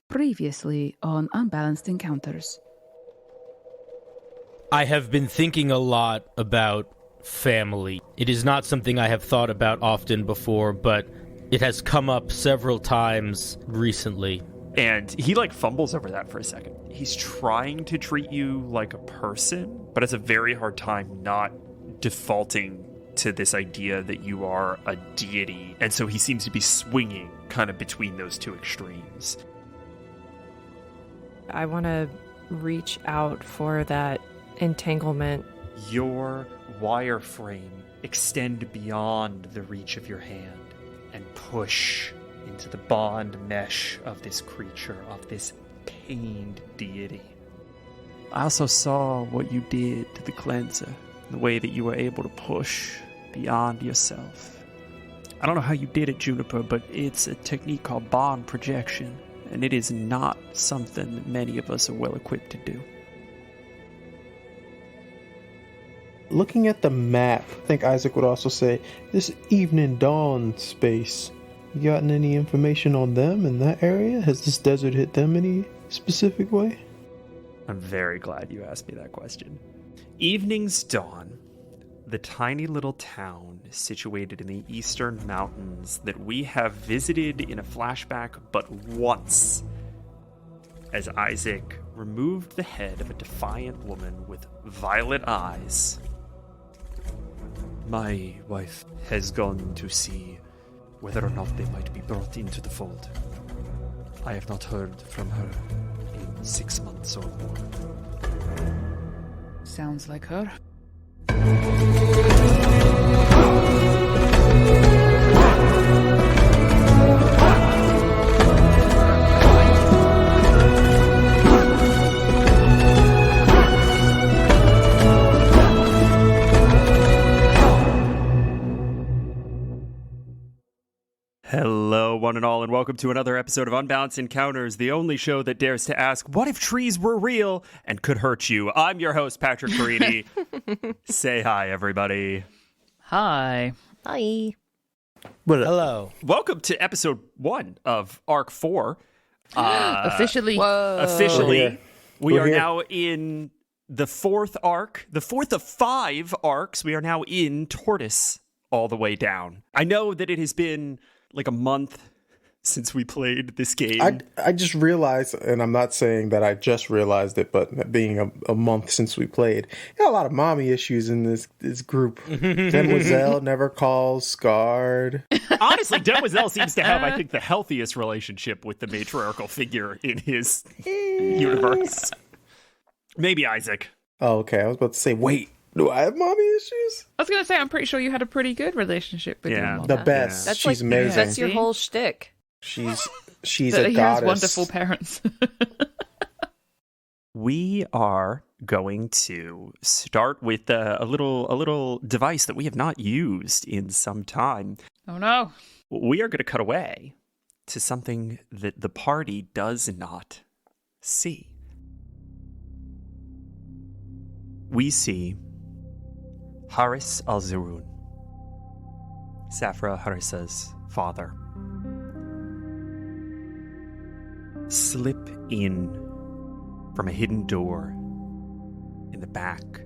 Previously on Unbalanced Encounters. I have been thinking a lot about family. It is not something I have thought about often before, but it has come up several times recently. And he fumbles over that for a second. He's trying to treat you like a person, but has a very hard time not defaulting to this idea that you are a deity. And so he seems to be swinging kind of between those two extremes. I want to reach out for that entanglement. Your wireframe extend beyond the reach of your hand and push into the bond mesh of this creature, of this pained deity. I also saw what you did to the cleanser, the way that you were able to push beyond yourself. I don't know how you did it, Juniper, but it's a technique called bond projection, and it is not something that many of us are well equipped to do. Looking at the map, I think Isaac would also say, this evening dawn space, you gotten any information on them in that area? Has this desert hit them any specific way? I'm very glad you asked me that question. Evening's Dawn, the tiny little town situated in the eastern mountains that we have visited in a flashback but once, as Isaac removed the head of a defiant woman with violet eyes. My wife has gone to see whether or not they might be brought into the fold. I have not heard from her in 6 months or more. Sounds like her. Hello, one and all, and welcome to another episode of Unbalanced Encounters, the only show that dares to ask, what if trees were real and could hurt you? I'm your host, Patrick Carini. Say hi, everybody. Hi. Hi. Hello. Welcome to episode 1 of Arc 4. Officially. Officially, we We're are here. now in the 4th arc, the 4th of 5 arcs. We are now in Tortoise all the way down. I know that it has been like a month since we played this game. I just realized, and I'm not saying that I just realized it, but being a month since we played, got a lot of mommy issues in this group. Demoiselle never calls, scarred. Honestly, Demoiselle seems to have, I think, the healthiest relationship with the matriarchal figure in his universe. Maybe Isaac. Oh, okay. I was about to say, wait, do I have mommy issues? I was going to say, I'm pretty sure you had a pretty good relationship with your mom. The best. That's She's like, amazing. That's your whole shtick. She's That a he goddess. has wonderful parents. We are going to start with a little device that we have not used in some time. Oh no. We are going to cut away to something that the party does not see. We see Haris al-Zurun, Safra Harissa's father, slip in from a hidden door in the back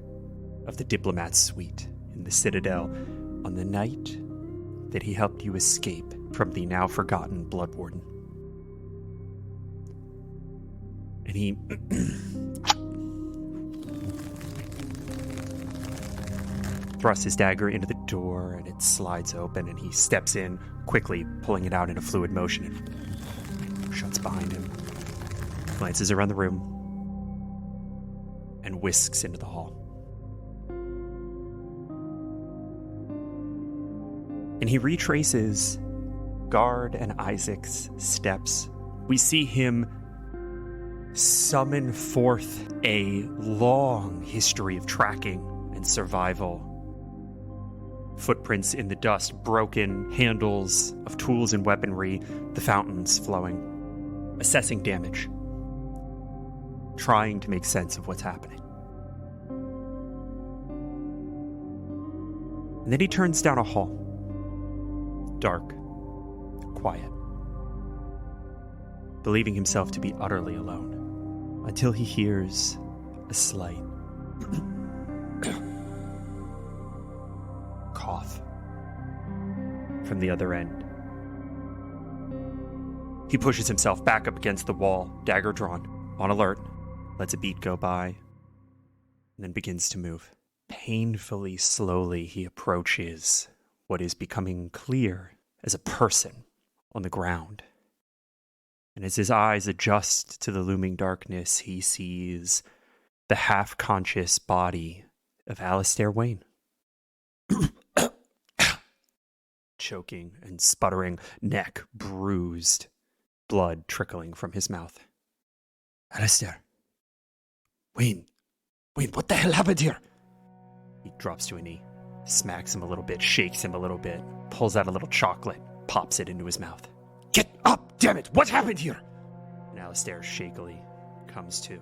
of the diplomat's suite in the Citadel on the night that he helped you escape from the now forgotten Blood Warden. And he thrusts his dagger into the door, and it slides open, and he steps in, quickly pulling it out in a fluid motion, and shuts behind him, glances around the room, and whisks into the hall. And he retraces Guard and Isaac's steps. We see him summon forth a long history of tracking and survival. Footprints in the dust, broken handles of tools and weaponry, the fountains flowing, assessing damage, trying to make sense of what's happening. And then he turns down a hall. Dark, quiet. believing himself to be utterly alone, until he hears a slight cough from the other end. He pushes himself back up against the wall, dagger drawn, on alert, lets a beat go by, and then begins to move. Painfully slowly, he approaches what is becoming clear as a person on the ground. And as his eyes adjust to the looming darkness, he sees the half-conscious body of Alistair Wayne. Choking and sputtering, neck bruised, blood trickling from his mouth. Alistair. Wayne, what the hell happened here? He drops to a knee, smacks him a little bit, shakes him a little bit, pulls out a little chocolate, pops it into his mouth. Get up, damn it! What happened here? And Alistair shakily comes to.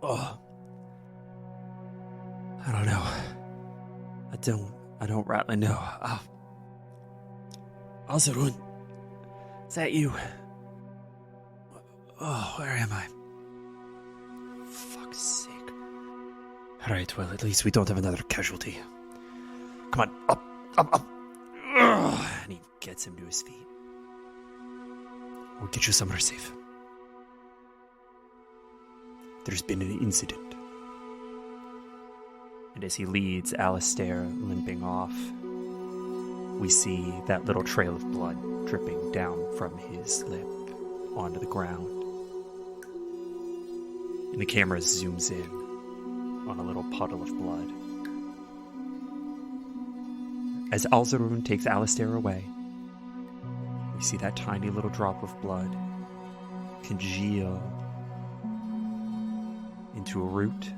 Oh. I don't know. I don't rightly know. Alzarun, is that you? Oh, where am I? Fuck's sake. Alright, well, at least we don't have another casualty. Come on, up. Ugh. And he gets him to his feet. We'll get you somewhere safe. There's been an incident. And as he leads Alistair limping off, we see that little trail of blood dripping down from his lip onto the ground. And the camera zooms in on a little puddle of blood. As Alzarun takes Alistair away, we see that tiny little drop of blood congeal into a root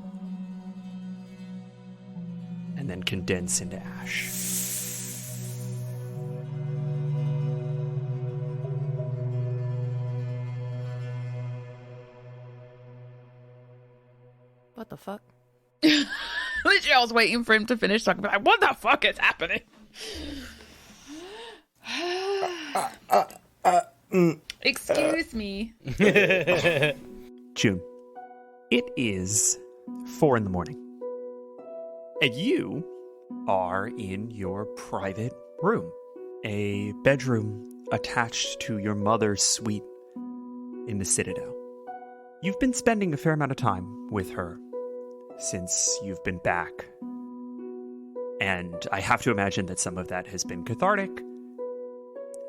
and then condense into ash. What the fuck? Literally, I was waiting for him to finish talking. Like, what the fuck is happening? Excuse me. June, it is 4 a.m, and you are in your private room, a bedroom attached to your mother's suite in the Citadel. You've been spending a fair amount of time with her since you've been back, and I have to imagine that some of that has been cathartic,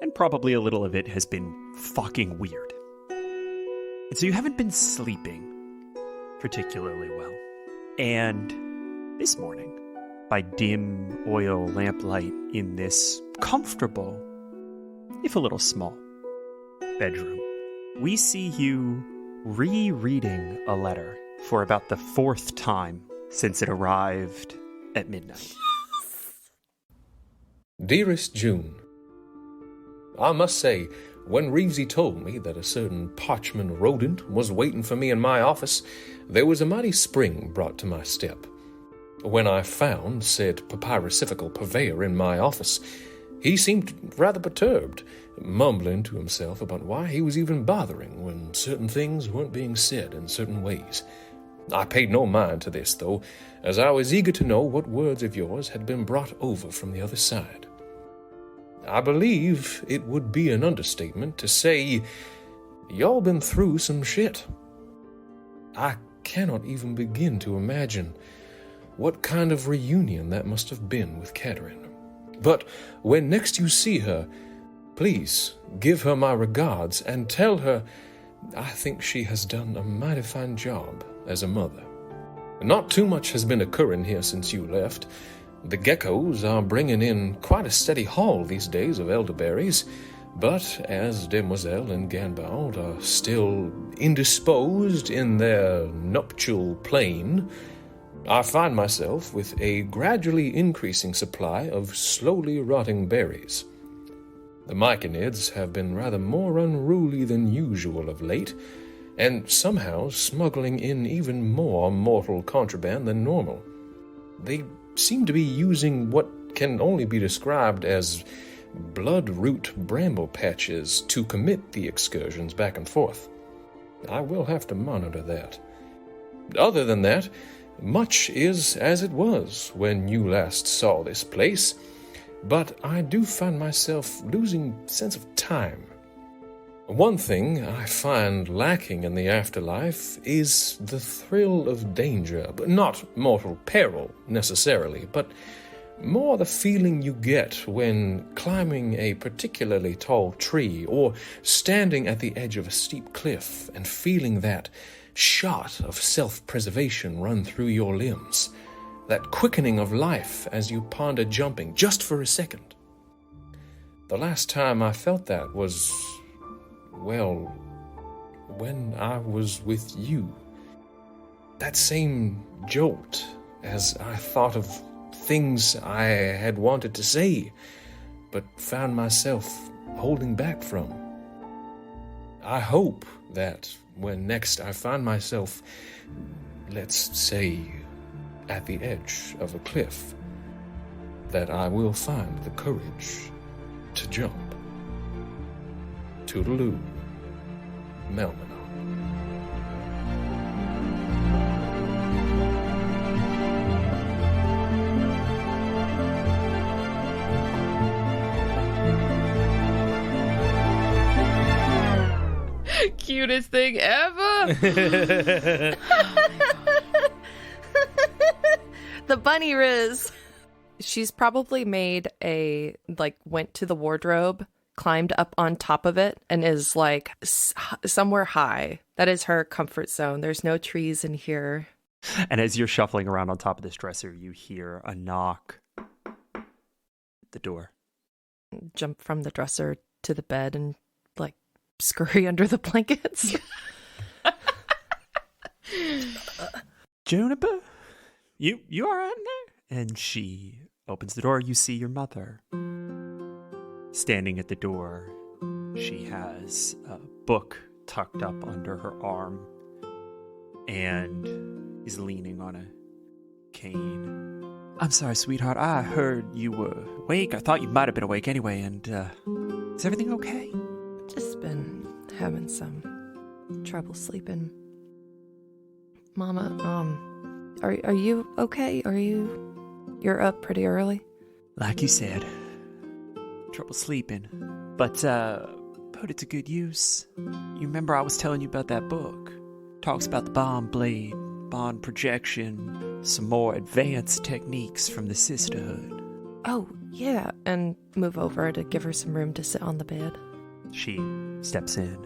and probably a little of it has been fucking weird. And so you haven't been sleeping particularly well. And this morning, by dim oil lamplight in this comfortable, if a little small, bedroom, we see you rereading a letter for about the 4th time since it arrived at midnight. Dearest June, I must say, when Reevesy told me that a certain parchment rodent was waiting for me in my office, there was a mighty spring brought to my step. When I found said papyricifical purveyor in my office, he seemed rather perturbed, mumbling to himself about why he was even bothering when certain things weren't being said in certain ways. I paid no mind to this, though, as I was eager to know what words of yours had been brought over from the other side. I believe it would be an understatement to say y'all been through some shit. I cannot even begin to imagine what kind of reunion that must have been with Catherine. But when next you see her, please give her my regards and tell her I think she has done a mighty fine job as a mother. Not too much has been occurring here since you left. The geckos are bringing in quite a steady haul these days of elderberries, but as Demoiselle and Ganbound are still indisposed in their nuptial plane, I find myself with a gradually increasing supply of slowly rotting berries. The myconids have been rather more unruly than usual of late, and somehow smuggling in even more mortal contraband than normal. They seem to be using what can only be described as bloodroot bramble patches to commit the excursions back and forth. I will have to monitor that. Other than that, much is as it was when you last saw this place, but I do find myself losing sense of time. One thing I find lacking in the afterlife is the thrill of danger, but not mortal peril necessarily, but more the feeling you get when climbing a particularly tall tree or standing at the edge of a steep cliff and feeling that shot of self-preservation run through your limbs, that quickening of life as you ponder jumping just for a second. The last time I felt that was, well, when I was with you. That same jolt as I thought of things I had wanted to say, but found myself holding back from. I hope that when next I find myself, let's say, at the edge of a cliff, that I will find the courage to jump. Toodaloo, Melmanon. Cutest thing ever. The bunny riz. She's probably went to the wardrobe, climbed up on top of it, and is somewhere high. That is her comfort zone. There's no trees in here. And as you're shuffling around on top of this dresser, you hear a knock at the door. Jump from the dresser to the bed and scurry under the blankets. Juniper, you all right in there? And she opens the door. You see your mother standing at the door. She has a book tucked up under her arm and is leaning on a cane. I'm sorry, sweetheart. I heard you were awake. I thought you might have been awake anyway. And is everything okay? Just been having some trouble sleeping. Mama, are you okay? You're up pretty early? Like you said, trouble sleeping. But put it to good use. You remember I was telling you about that book? Talks about the bond blade, bond projection, some more advanced techniques from the Sisterhood. Oh, yeah, and move over to give her some room to sit on the bed. She steps in,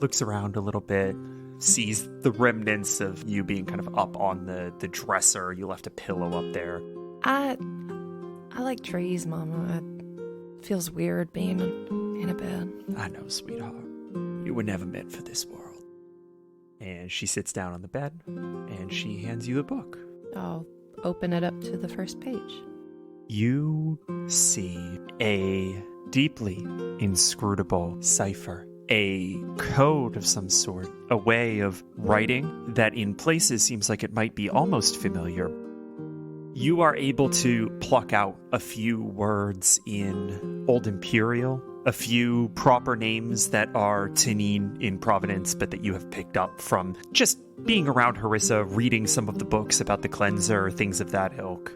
looks around a little bit, sees the remnants of you being kind of up on the dresser. You left a pillow up there. I like trees, Mama. It feels weird being in a bed. I know, sweetheart. You were never meant for this world. And she sits down on the bed, and she hands you the book. I'll open it up to the first page. You see a deeply inscrutable cipher, a code of some sort, a way of writing that in places seems like it might be almost familiar. You are able to pluck out a few words in Old Imperial, a few proper names that are Tanin in provenance, but that you have picked up from just being around Harissa, reading some of the books about the cleanser, things of that ilk.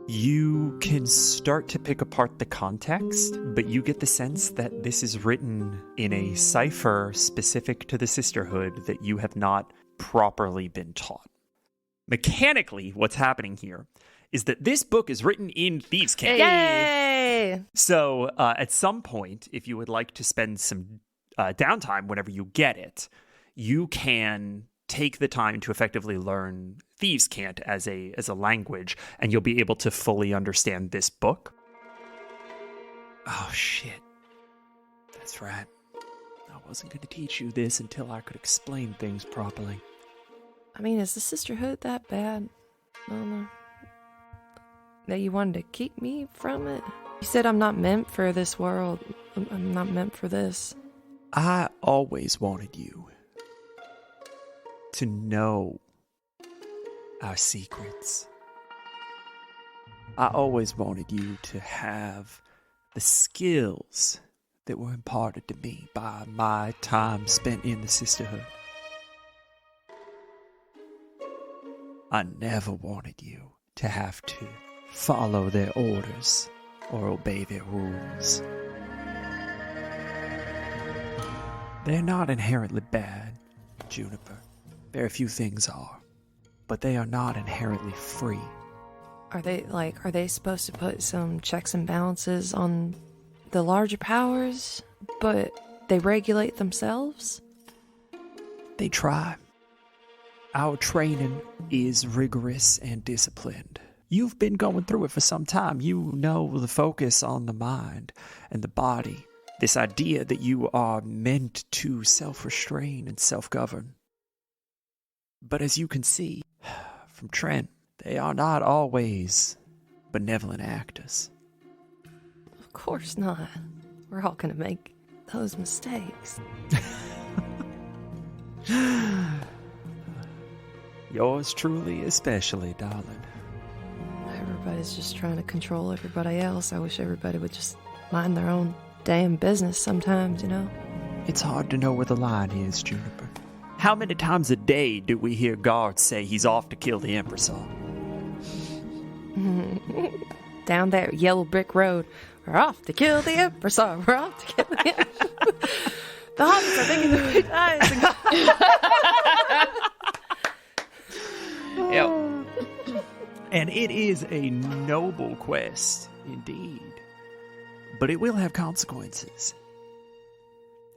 You can start to pick apart the context, but you get the sense that this is written in a cipher specific to the Sisterhood that you have not properly been taught. Mechanically, what's happening here is that this book is written in Thieves' Cant. Yay! So at some point, if you would like to spend some downtime whenever you get it, you can take the time to effectively learn Thieves' Cant as a language, and you'll be able to fully understand this book. Oh, shit. That's right. I wasn't going to teach you this until I could explain things properly. I mean, is the Sisterhood that bad, Mama? That you wanted to keep me from it? You said I'm not meant for this world. I'm not meant for this. I always wanted you to know our secrets. I always wanted you to have the skills that were imparted to me by my time spent in the Sisterhood. I never wanted you to have to follow their orders or obey their rules. They're not inherently bad, Juniper. Very few things are, but they are not inherently free. Are they supposed to put some checks and balances on the larger powers, but they regulate themselves? They try. Our training is rigorous and disciplined. You've been going through it for some time. You know the focus on the mind and the body. This idea that you are meant to self-restrain and self-govern. But as you can see from Trent, they are not always benevolent actors. Of course not. We're all gonna make those mistakes. Yours truly, especially, darling. Everybody's just trying to control everybody else. I wish everybody would just mind their own damn business sometimes, you know? It's hard to know where the line is, Juniper. How many times a day do we hear guards say he's off to kill the Empress? Down that yellow brick road, we're off to kill the Empress. We're off to kill the Empress. The hobbits are thinking the big eyes. Yep. And it is a noble quest, indeed. But it will have consequences.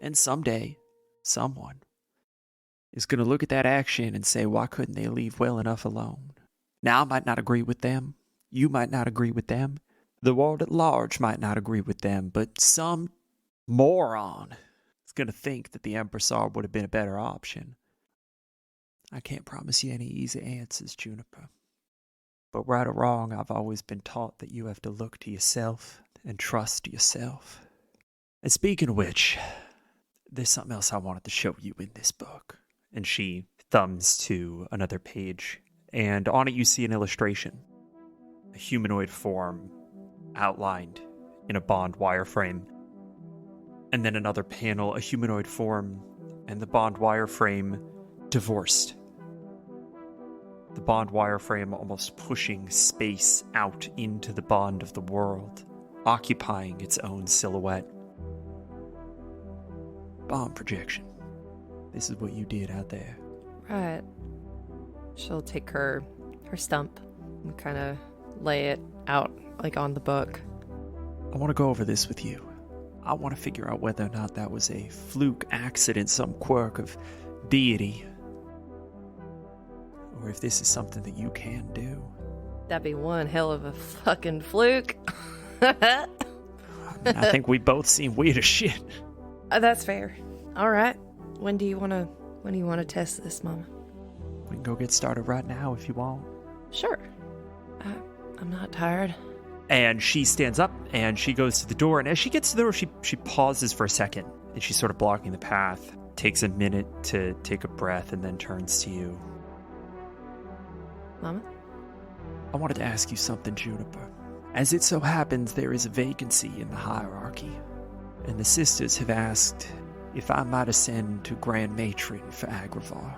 And someday, someone is going to look at that action and say, why couldn't they leave well enough alone? Now, I might not agree with them. You might not agree with them. The world at large might not agree with them. But some moron is going to think that the Empressar would have been a better option. I can't promise you any easy answers, Juniper. But right or wrong, I've always been taught that you have to look to yourself and trust yourself. And speaking of which, there's something else I wanted to show you in this book. And she thumbs to another page, and on it you see an illustration. A humanoid form outlined in a bond wireframe. And then another panel, a humanoid form and the bond wireframe divorced. The bond wireframe almost pushing space out into the bond of the world, occupying its own silhouette. Bond projection. This is what you did out there. Right. She'll take her stump and kind of lay it out like on the book. I want to go over this with you. I want to figure out whether or not that was a fluke accident, some quirk of deity, or if this is something that you can do. That'd be one hell of a fucking fluke. I think we both seem weird as shit. That's fair. All right. When do you want to test this, Mama? We can go get started right now if you want. Sure. I'm not tired. And she stands up and she goes to the door. And as she gets to the door, she pauses for a second. And she's sort of blocking the path. Takes a minute to take a breath and then turns to you. Mama? I wanted to ask you something, Juniper. As it so happens, there is a vacancy in the hierarchy. And the sisters have asked if I might ascend to Grand Matron for Agrivar.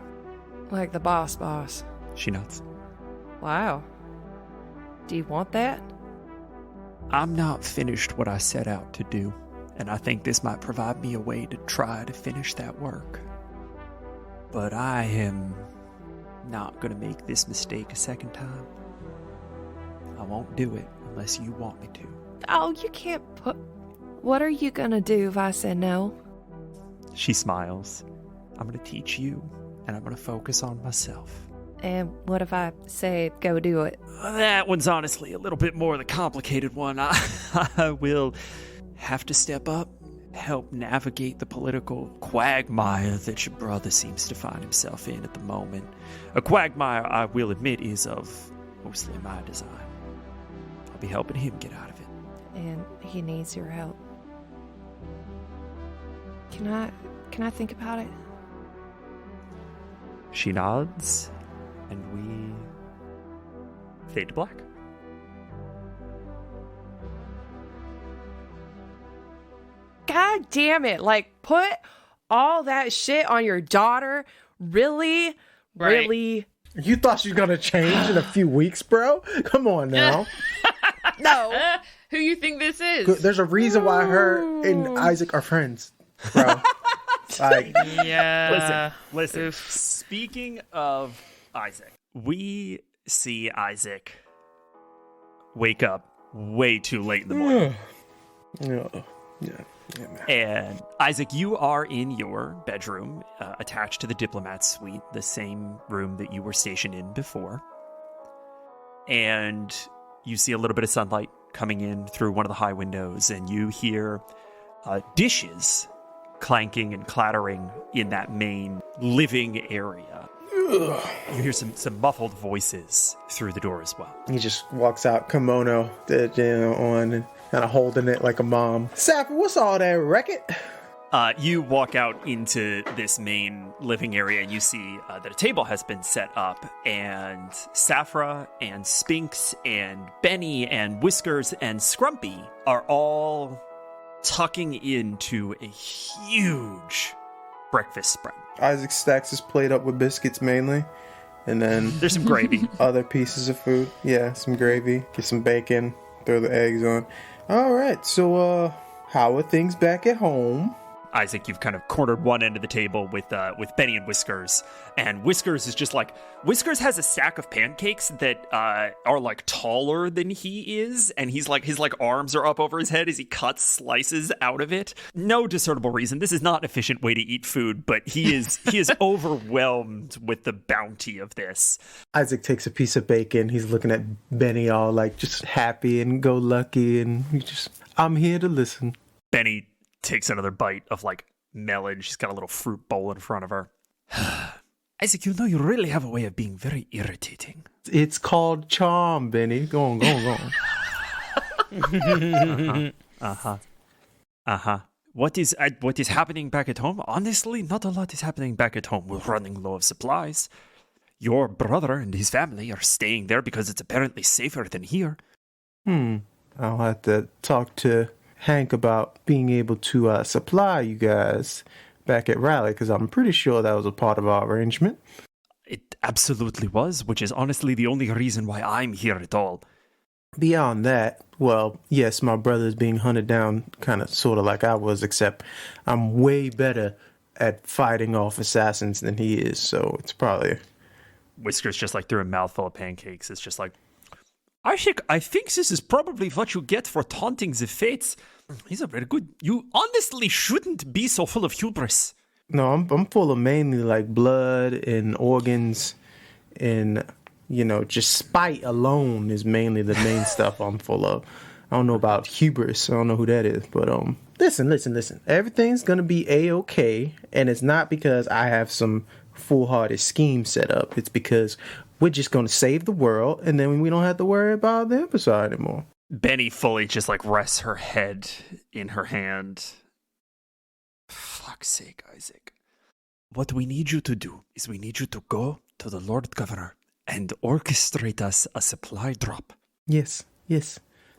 Like the boss. She nods. Wow. Do you want that? I'm not finished what I set out to do, and I think this might provide me a way to try to finish that work. But I am not going to make this mistake a second time. I won't do it unless you want me to. Oh, you can't put... What are you going to do if I say no? She smiles. I'm going to teach you, and I'm going to focus on myself. And what if I say go do it? That one's honestly a little bit more the complicated one. I will have to step up, help navigate the political quagmire that your brother seems to find himself in at the moment. A quagmire, I will admit, is of mostly my design. I'll be helping him get out of it. And he needs your help. Can I think about it? She nods, and we fade to black. God damn it. Like, put all that shit on your daughter? Really? Right. Really? You thought she was gonna change in a few weeks, bro? Come on now. No. Who you think this is? There's a reason why her and Isaac are friends, bro. Like, Yeah. Listen. Oof. Speaking of Isaac, we see Isaac wake up way too late in the morning. yeah. And Isaac, you are in your bedroom, attached to the diplomat suite, the same room that you were stationed in before. And you see a little bit of sunlight coming in through one of the high windows, and you hear dishes clanking and clattering in that main living area. You hear some muffled voices through the door as well. He just walks out, kimono on, and kind of holding it like a mom. Sapper, what's all that racket? You walk out into this main living area, and you see that a table has been set up, and Safra and Spinks and Benny and Whiskers and Scrumpy are all tucking into a huge breakfast spread. Isaac stacks his plate up with biscuits mainly, and then There's some gravy. other pieces of food. Yeah, some gravy, get some bacon, throw the eggs on. All right, so how are things back at home? Isaac, you've kind of cornered one end of the table with Benny and Whiskers, and Whiskers is just like, Whiskers has a stack of pancakes that are like taller than he is, and he's like, his like arms are up over his head as he cuts slices out of it. No discernible reason. This is not an efficient way to eat food, but he is overwhelmed with the bounty of this. Isaac takes a piece of bacon. He's looking at Benny all like just happy and go lucky, and he just, I'm here to listen. Benny takes another bite of like melon. She's got a little fruit bowl in front of her. Isaac, you know you really have a way of being very irritating. It's called charm, Benny. Go on. What is happening back at home? Honestly, not a lot is happening back at home. We're running low of supplies. Your brother and his family are staying there because it's apparently safer than here. I'll have to talk to Hank about being able to supply you guys back at Rallied, because I'm pretty sure that was a part of our arrangement. It absolutely was, which is honestly the only reason why I'm here at all. Beyond that, well, yes, my brother's being hunted down kind of sort of like I was, except I'm way better at fighting off assassins than he is, so it's probably... Whiskers just like threw a mouthful of pancakes. It's just like, I think this is probably what you get for taunting the fates. These are very good. You honestly shouldn't be so full of hubris. No, I'm full of mainly like blood and organs, and just spite alone is mainly the main stuff I'm full of. I don't know about hubris. I don't know who that is, but listen. Everything's gonna be A-okay, and it's not because I have some full-hearted scheme set up. It's because we're just gonna save the world, and then we don't have to worry about the Emperor anymore. Benny fully just like rests her head in her hand. Fuck's sake, Isaac. What we need you to do is we need you to go to the Lord Governor and orchestrate us a supply drop. Yes.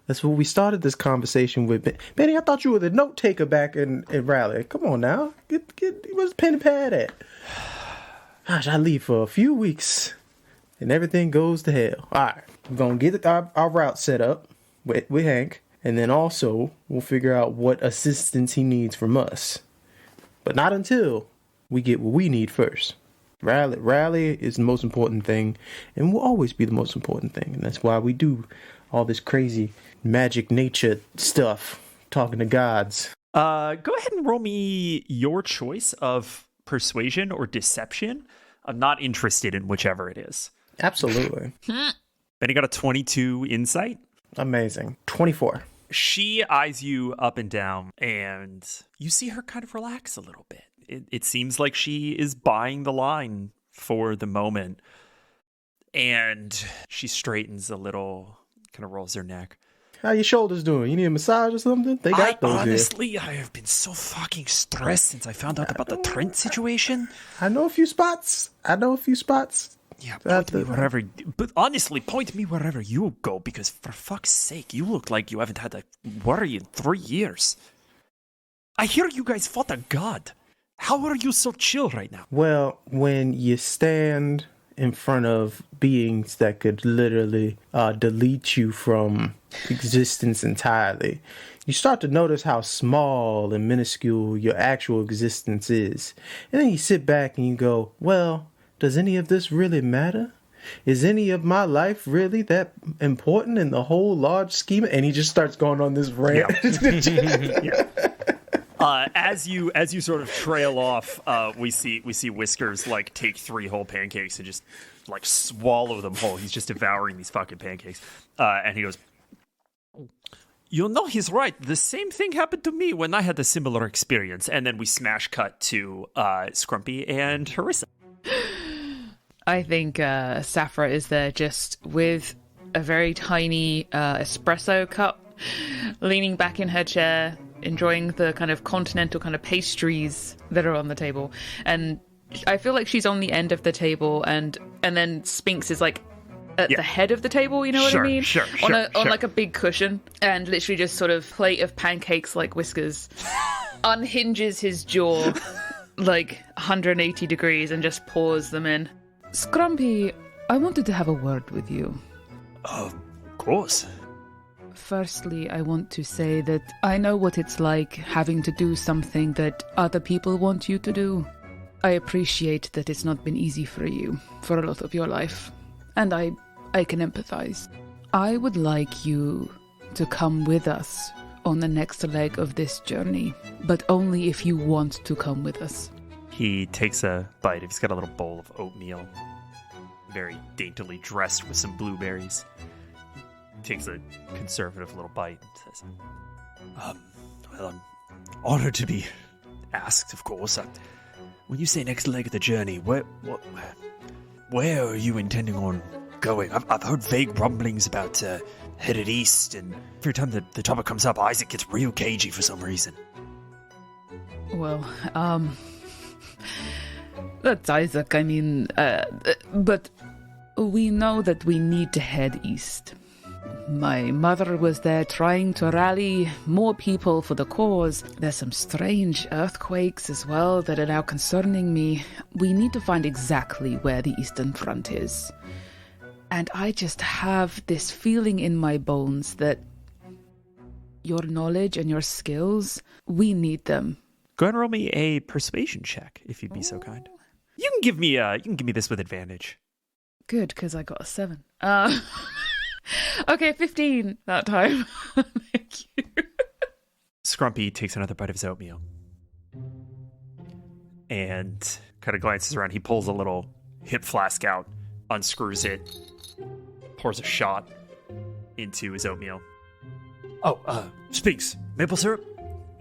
That's what we started this conversation with. Benny, I thought you were the note taker back in Rallied. Come on now. Where's the pen and pad at? Gosh, I leave for a few weeks and everything goes to hell. All right, we're going to get our route set up with Hank, and then also we'll figure out what assistance he needs from us. But not until we get what we need first. Rallied is the most important thing, and will always be the most important thing. And that's why we do all this crazy magic nature stuff, talking to gods. Go ahead and roll me your choice of persuasion or deception. I'm not interested in whichever it is. Absolutely. Benny got a 22 insight. Amazing. 24. She eyes you up and down, and you see her kind of relax a little bit. It seems like she is buying the line for the moment. And she straightens a little, kind of rolls her neck. How your shoulders doing? You need a massage or something? They got those honestly, I have been so fucking stressed since I found out about the Trent situation. I know a few spots. Yeah, point me wherever. But honestly, point me wherever you go, because for fuck's sake, you look like you haven't had to worry in 3 years. I hear you guys fought a god. How are you so chill right now? Well, when you stand in front of beings that could literally delete you from existence entirely, you start to notice how small and minuscule your actual existence is. And then you sit back and you go, well, does any of this really matter? Is any of my life really that important in the whole large scheme? And he just starts going on this rant. Yeah. As you sort of trail off, we see Whiskers like take 3 whole pancakes and just like swallow them whole. He's just devouring these fucking pancakes, and he goes, "You know, he's right. The same thing happened to me when I had a similar experience." And then we smash cut to Scrumpy and Harissa. I think Safra is there just with a very tiny espresso cup, leaning back in her chair, enjoying the kind of continental kind of pastries that are on the table. And I feel like she's on the end of the table, and then Spinks is like at the head of the table, you know what I mean? Sure. On like a big cushion, and literally just sort of plate of pancakes like Whiskers, unhinges his jaw like 180 degrees and just pours them in. Scrumpy, I wanted to have a word with you. Of course. Firstly, I want to say that I know what it's like having to do something that other people want you to do. I appreciate that it's not been easy for you for a lot of your life, and I can empathize. I would like you to come with us on the next leg of this journey, but only if you want to come with us. He takes a bite. He's got a little bowl of oatmeal, very daintily dressed with some blueberries. Takes a conservative little bite and says, Well, I'm honored to be asked, of course. When you say next leg of the journey, where are you intending on going? I've heard vague rumblings about headed east, and every time the topic comes up, Isaac gets real cagey for some reason. Well, that's Isaac, I mean, but we know that we need to head east. My mother was there trying to rally more people for the cause. There's some strange earthquakes as well that are now concerning me. We need to find exactly where the Eastern Front is. And I just have this feeling in my bones that your knowledge and your skills, we need them. "Go ahead and roll me a persuasion check, if you'd be so kind." You can give me this with advantage. Good, because I got a 7. Okay, 15 that time. Thank you. Scrumpy takes another bite of his oatmeal and kind of glances around. He pulls a little hip flask out, unscrews it, pours a shot into his oatmeal. Spinks, maple syrup?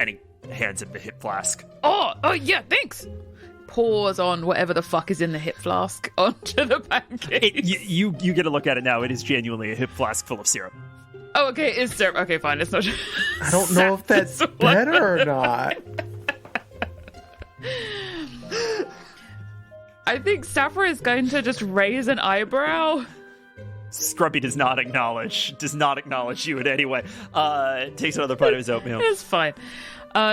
And he hands him the hip flask. Oh yeah, thanks. Pours on whatever the fuck is in the hip flask onto the pancakes. You get a look at it now. It is genuinely a hip flask full of syrup. Oh, okay, it's syrup. Okay, fine. It's not. I don't know if that's better or not. I think Safra is going to just raise an eyebrow. Scrumpy does not acknowledge you in any way. Takes another bite of his oatmeal. It's fine.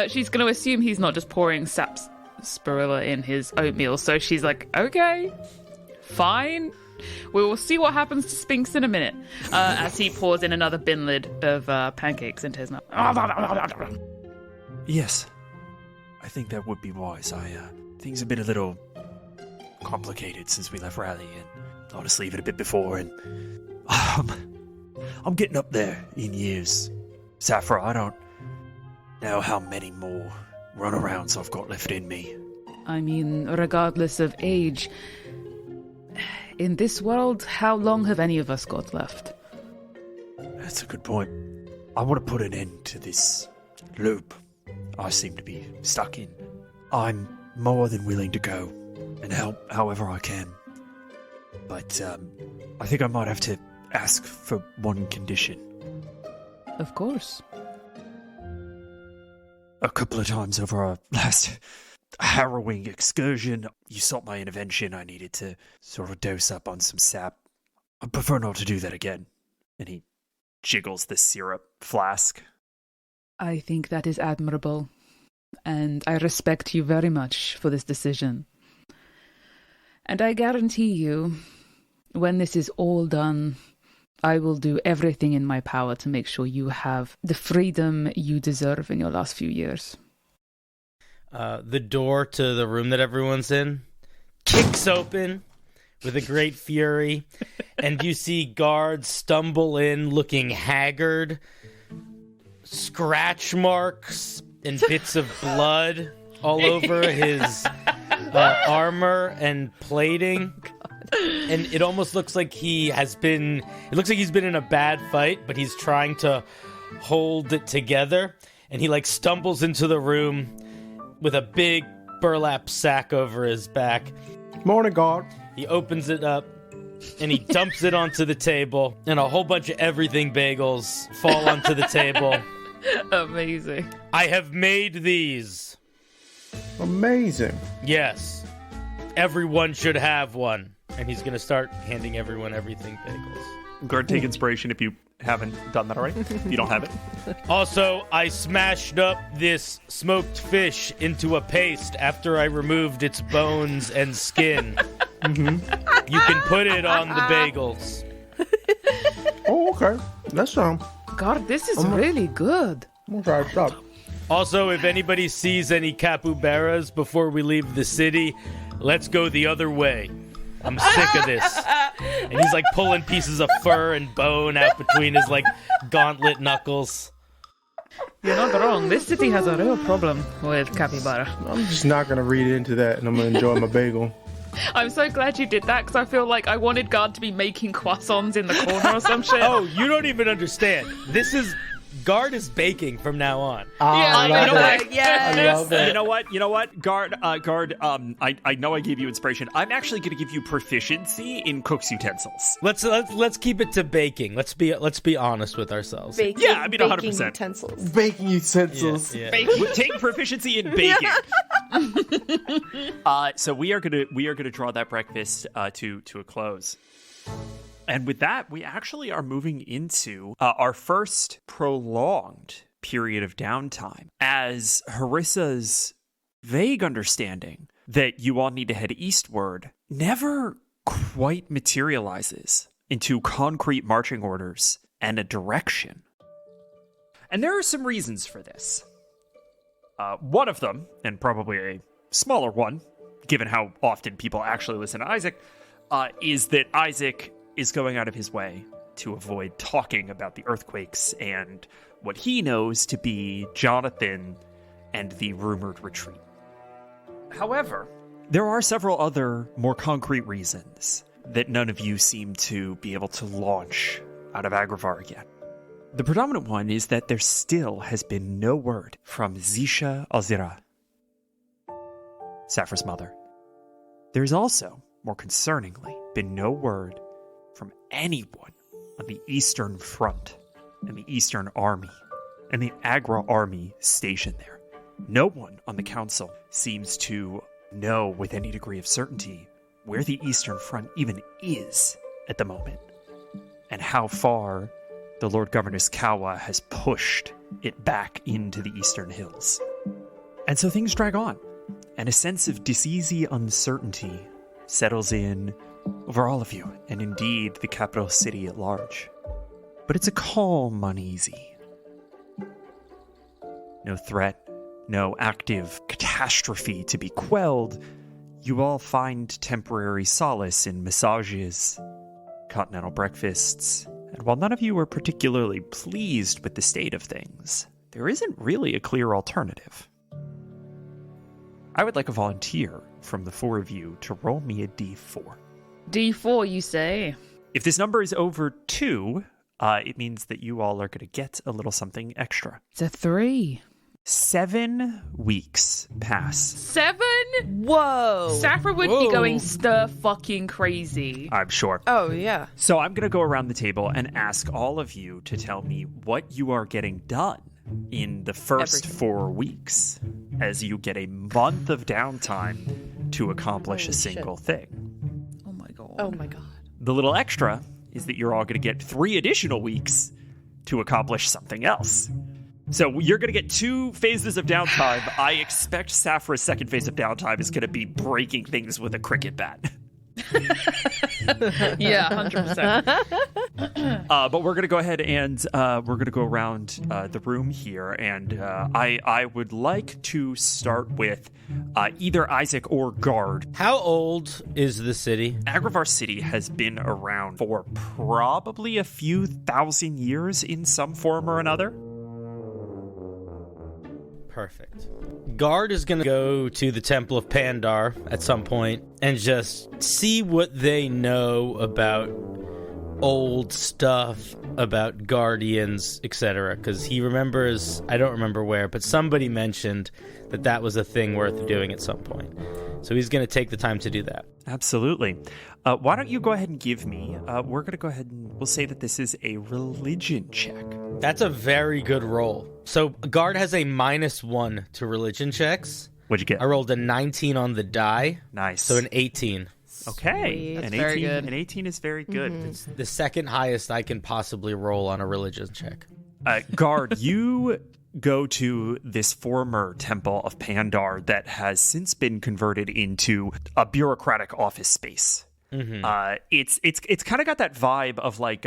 She's going to assume he's not just pouring sarsaparilla in his oatmeal, so she's like, okay, fine. We will see what happens to Spinks in a minute. As he pours in another bin lid of pancakes into his mouth. Yes. I think that would be wise. Things have been a little complicated since we left Rally, and honestly, even a bit before, and I'm getting up there in years. Safra, I don't know how many more runarounds I've got left in me. I mean, regardless of age, in this world, how long have any of us got left? That's a good point. I want to put an end to this loop I seem to be stuck in. I'm more than willing to go and help however I can. But I think I might have to ask for one condition. Of course. A couple of times over our last harrowing excursion, you sought my intervention. I needed to sort of dose up on some sap. I prefer not to do that again. And he jiggles the syrup flask. I think that is admirable. and I respect you very much for this decision. And I guarantee you, when this is all done, I will do everything in my power to make sure you have the freedom you deserve in your last few years. The door to the room that everyone's in kicks open with a great fury, and you see guards stumble in looking haggard, scratch marks and bits of blood all over his armor and plating. And it almost looks like he's been in a bad fight, but he's trying to hold it together. And he stumbles into the room with a big burlap sack over his back. Morning, guard. He opens it up and he dumps it onto the table, and a whole bunch of everything bagels fall onto the table. Amazing. I have made these. Amazing. Yes. Everyone should have one. And he's going to start handing everyone everything bagels. Guard, take inspiration if you haven't done that already. If you don't have it. Also, I smashed up this smoked fish into a paste after I removed its bones and skin. Mm-hmm. You can put it on the bagels. Oh, okay. That sounds... God, this is really good. I'm gonna try it up. Also, if anybody sees any capybaras before we leave the city, let's go the other way. I'm sick of this. And he's pulling pieces of fur and bone out between his gauntlet knuckles. You're not wrong. This city has a real problem with capybara. I'm just not gonna read into that, and I'm gonna enjoy my bagel. I'm so glad you did that, because I feel like I wanted Guard to be making croissants in the corner or some shit. Oh, you don't even understand. Guard is baking from now on. I love it. Yes. I love it. You know what? Guard, I know I gave you inspiration. I'm actually going to give you proficiency in cook's utensils. Let's keep it to baking. Let's be honest with ourselves. Baking, Yeah, I mean, 100%. baking utensils. Baking utensils. Yeah. Take proficiency in baking. So we are gonna draw that breakfast to a close. And with that, we actually are moving into our first prolonged period of downtime, as Harissa's vague understanding that you all need to head eastward never quite materializes into concrete marching orders and a direction. And there are some reasons for this. One of them, and probably a smaller one, given how often people actually listen to Isaac, is that Isaac is going out of his way to avoid talking about the earthquakes and what he knows to be Jonathan and the rumored retreat. However, there are several other more concrete reasons that none of you seem to be able to launch out of Agravar yet. The predominant one is that there still has been no word from Zisha Alzira, Saphra's mother. There's also, more concerningly, been no word from anyone on the Eastern Front and the Eastern Army and the Agra Army stationed there. No one on the council seems to know with any degree of certainty where the Eastern Front even is at the moment, and how far the Lord Governess Kawa has pushed it back into the Eastern Hills. And so things drag on, and a sense of diseasy uncertainty settles in over all of you, and indeed the capital city at large. But it's a calm uneasy. No threat, no active catastrophe to be quelled. You all find temporary solace in massages, continental breakfasts, and while none of you are particularly pleased with the state of things, there isn't really a clear alternative. I would like a volunteer from the four of you to roll me a d4. D4, you say? If this number is over 2, it means that you all are going to get a little something extra. It's a 3. 7 weeks pass. 7? Whoa. Saphra would be going stir-fucking crazy. I'm sure. Oh, yeah. So I'm going to go around the table and ask all of you to tell me what you are getting done in the first 4 weeks, as you get a month of downtime to accomplish a single thing. Oh my god. Oh, my God. The little extra is that you're all going to get 3 additional weeks to accomplish something else. So you're going to get 2 phases of downtime. I expect Saphra's second phase of downtime is going to be breaking things with a cricket bat. Yeah, 100%. But we're going to go ahead and we're going to go around the room here. And I would like to start with either Isaac or Guard. How old is the city? Agravaur City has been around for probably a few thousand years in some form or another. Perfect. Guard is going to go to the Temple of Pandar at some point and just see what they know about old stuff, about guardians, etc. Because he remembers, I don't remember where, but somebody mentioned that was a thing worth doing at some point. So he's going to take the time to do that. Absolutely. Why don't you go ahead and give me, we're going to go ahead and we'll say that this is a religion check. That's a very good roll. So Guard has a -1 to religion checks. What'd you get? I rolled a 19 on the die. Nice. So an 18. Okay. Sweet. An Very 18, good. an 18 is very good. It's the second highest I can possibly roll on a religion check. Guard, you go to this former temple of Pandar that has since been converted into a bureaucratic office space. It's kind of got that vibe of like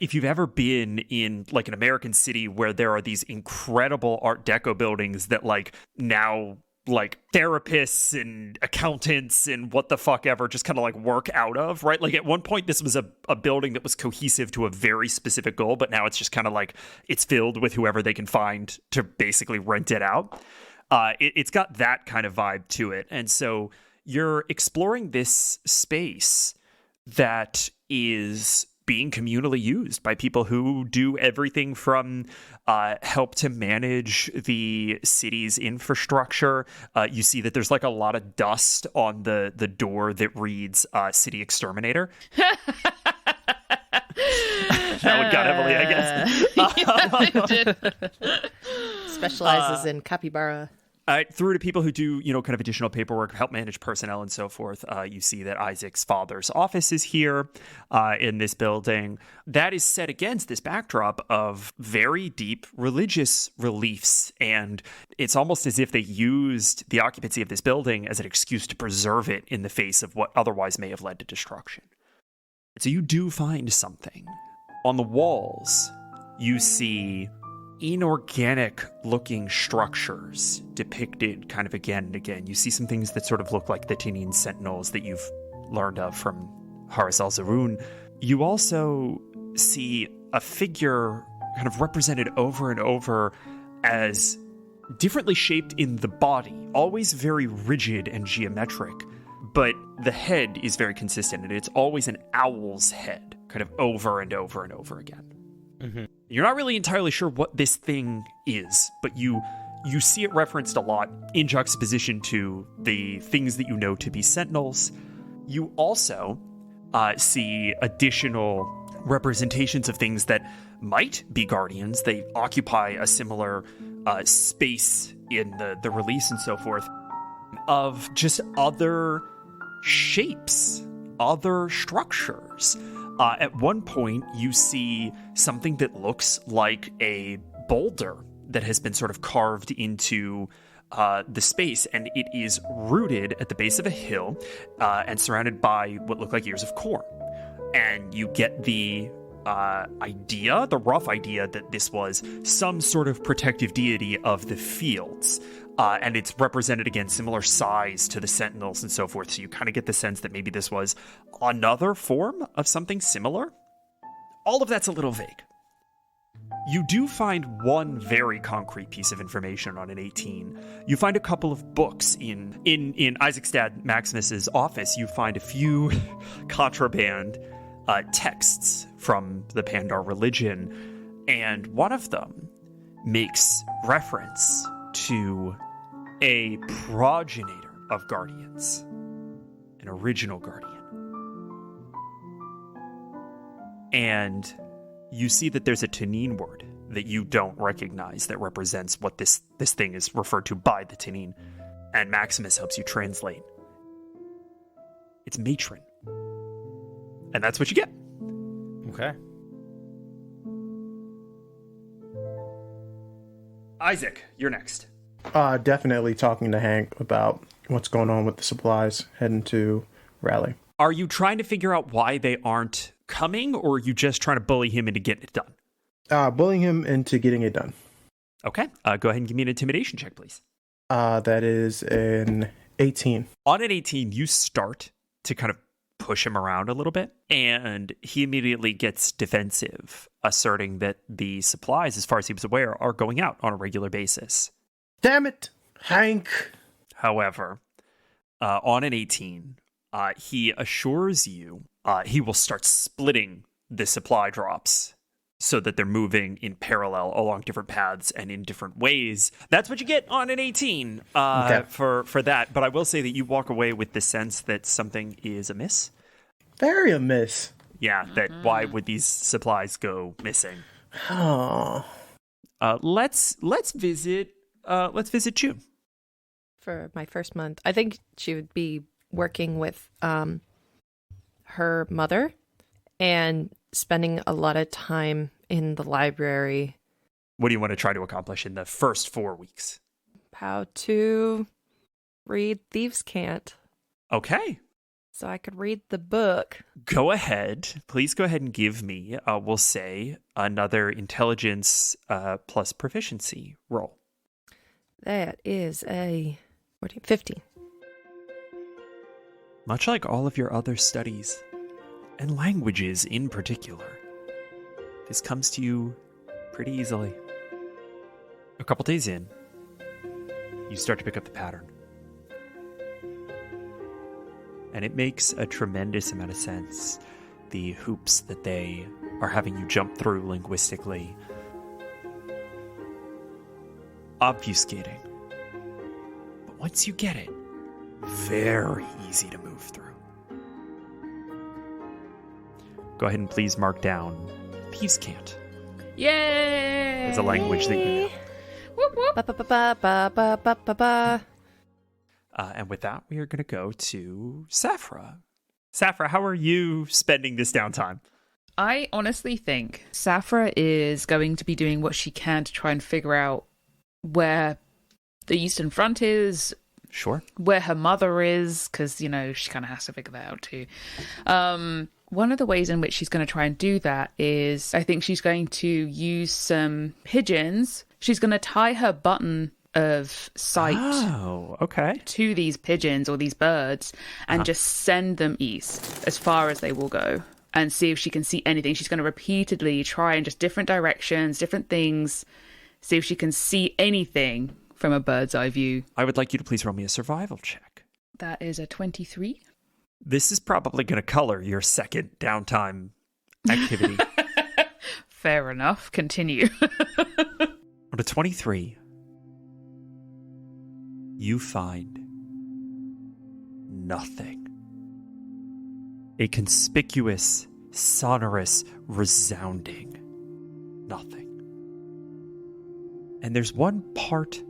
if you've ever been in like an American city where there are these incredible Art Deco buildings that like now like therapists and accountants and what the fuck ever just kind of like work out of, right? Like at one point this was a building that was cohesive to a very specific goal, but now it's just kind of like it's filled with whoever they can find to basically rent it out. It's got that kind of vibe to it. And so you're exploring this space that is being communally used by people who do everything from help to manage the city's infrastructure. You see that there's like a lot of dust on the door that reads City Exterminator. That one got Emily, I guess. I did. Specializes in capybara. Through to people who do, kind of additional paperwork, help manage personnel and so forth. You see that Isaac's father's office is here in this building. That is set against this backdrop of very deep religious reliefs. And it's almost as if they used the occupancy of this building as an excuse to preserve it in the face of what otherwise may have led to destruction. So you do find something. On the walls, you see inorganic looking structures depicted kind of again and again. You see some things that sort of look like the Tinin Sentinels that you've learned of from Haris al-Zarun. You also see a figure kind of represented over and over as differently shaped in the body, always very rigid and geometric, but the head is very consistent, and it's always an owl's head, kind of over and over and over again. Mm-hmm. You're not really entirely sure what this thing is, but you see it referenced a lot in juxtaposition to the things that you know to be sentinels. You also see additional representations of things that might be guardians. They occupy a similar space in the release and so forth, of just other shapes, other structures. At one point, you see something that looks like a boulder that has been sort of carved into the space, and it is rooted at the base of a hill and surrounded by what look like ears of corn. And you get the rough idea that this was some sort of protective deity of the fields. And it's represented, again, similar size to the sentinels and so forth. So you kind of get the sense that maybe this was another form of something similar. All of that's a little vague. You do find one very concrete piece of information on an 18. You find a couple of books in Isaac's dad, Maximus's office. You find a few contraband texts from the Pandar religion. And one of them makes reference to a progenitor of guardians, an original guardian. And you see that there's a Tanin word that you don't recognize that represents what this thing is referred to by the Tanin. And Maximus helps you translate. It's matron. And that's what you get. Okay. Isaac, you're next. Definitely talking to Hank about what's going on with the supplies, heading to Rally. Are you trying to figure out why they aren't coming, or are you just trying to bully him into getting it done? Bullying him into getting it done. Okay. Go ahead and give me an intimidation check, please. That is an 18. On an 18, you start to kind of push him around a little bit, and he immediately gets defensive, asserting that the supplies, as far as he was aware, are going out on a regular basis. Damn it, Hank! However, on an 18, he assures you he will start splitting the supply drops so that they're moving in parallel along different paths and in different ways. That's what you get on an 18 Okay. for that. But I will say that you walk away with the sense that something is amiss. Very amiss. Yeah, that why would these supplies go missing? Oh. Let's visit June. For my first month, I think she would be working with her mother and spending a lot of time in the library. What do you want to try to accomplish in the first 4 weeks? How to read Thieves' Cant. Okay. So I could read the book. Go ahead. Please go ahead and give me, we'll say, another intelligence plus proficiency roll. That is a 14, 15. Much like all of your other studies, and languages in particular, this comes to you pretty easily. A couple days in, you start to pick up the pattern. And it makes a tremendous amount of sense. The hoops that they are having you jump through linguistically. Obfuscating. But once you get it, very easy to move through. Go ahead and please mark down Thieves' Cant. Yay! It's a language that you know. Whoop, whoop. Ba, ba, ba, ba, ba, ba, ba, ba, ba. And with that, we are going to go to Saphra. Saphra, how are you spending this downtime? I honestly think Saphra is going to be doing what she can to try and figure out where the Eastern Front is, Sure. where her mother is, because, you know, she kind of has to figure that out too. One of the ways in which she's going to try and do that is, I think she's going to use some pigeons. She's going to tie her button of sight Oh, okay. to these pigeons or these birds and just send them east as far as they will go and see if she can see anything. She's going to repeatedly try in just different directions, different things, see if she can see anything from a bird's eye view. I would like you to please roll me a survival check. That is a 23. This is probably going to color your second downtime activity. Fair enough. Continue. On a 23, you find nothing. A conspicuous, sonorous, resounding nothing. And there's one part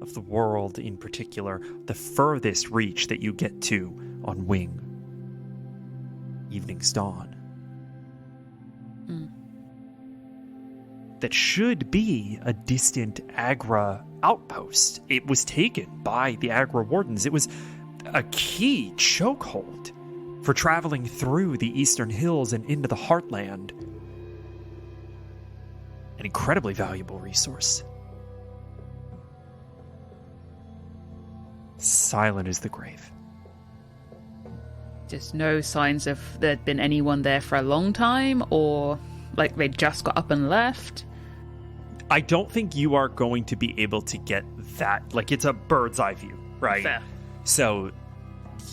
of the world in particular, the furthest reach that you get to on wing. Evening's dawn. That should be a distant Agra outpost. It was taken by the Agra wardens. It was a key chokehold for traveling through the eastern hills and into the heartland. An incredibly valuable resource. Silent as the grave. Just no signs of there'd been anyone there for a long time, or like they just got up and left. I don't think you are going to be able to get that. Like, it's a bird's eye view, right? Fair. So,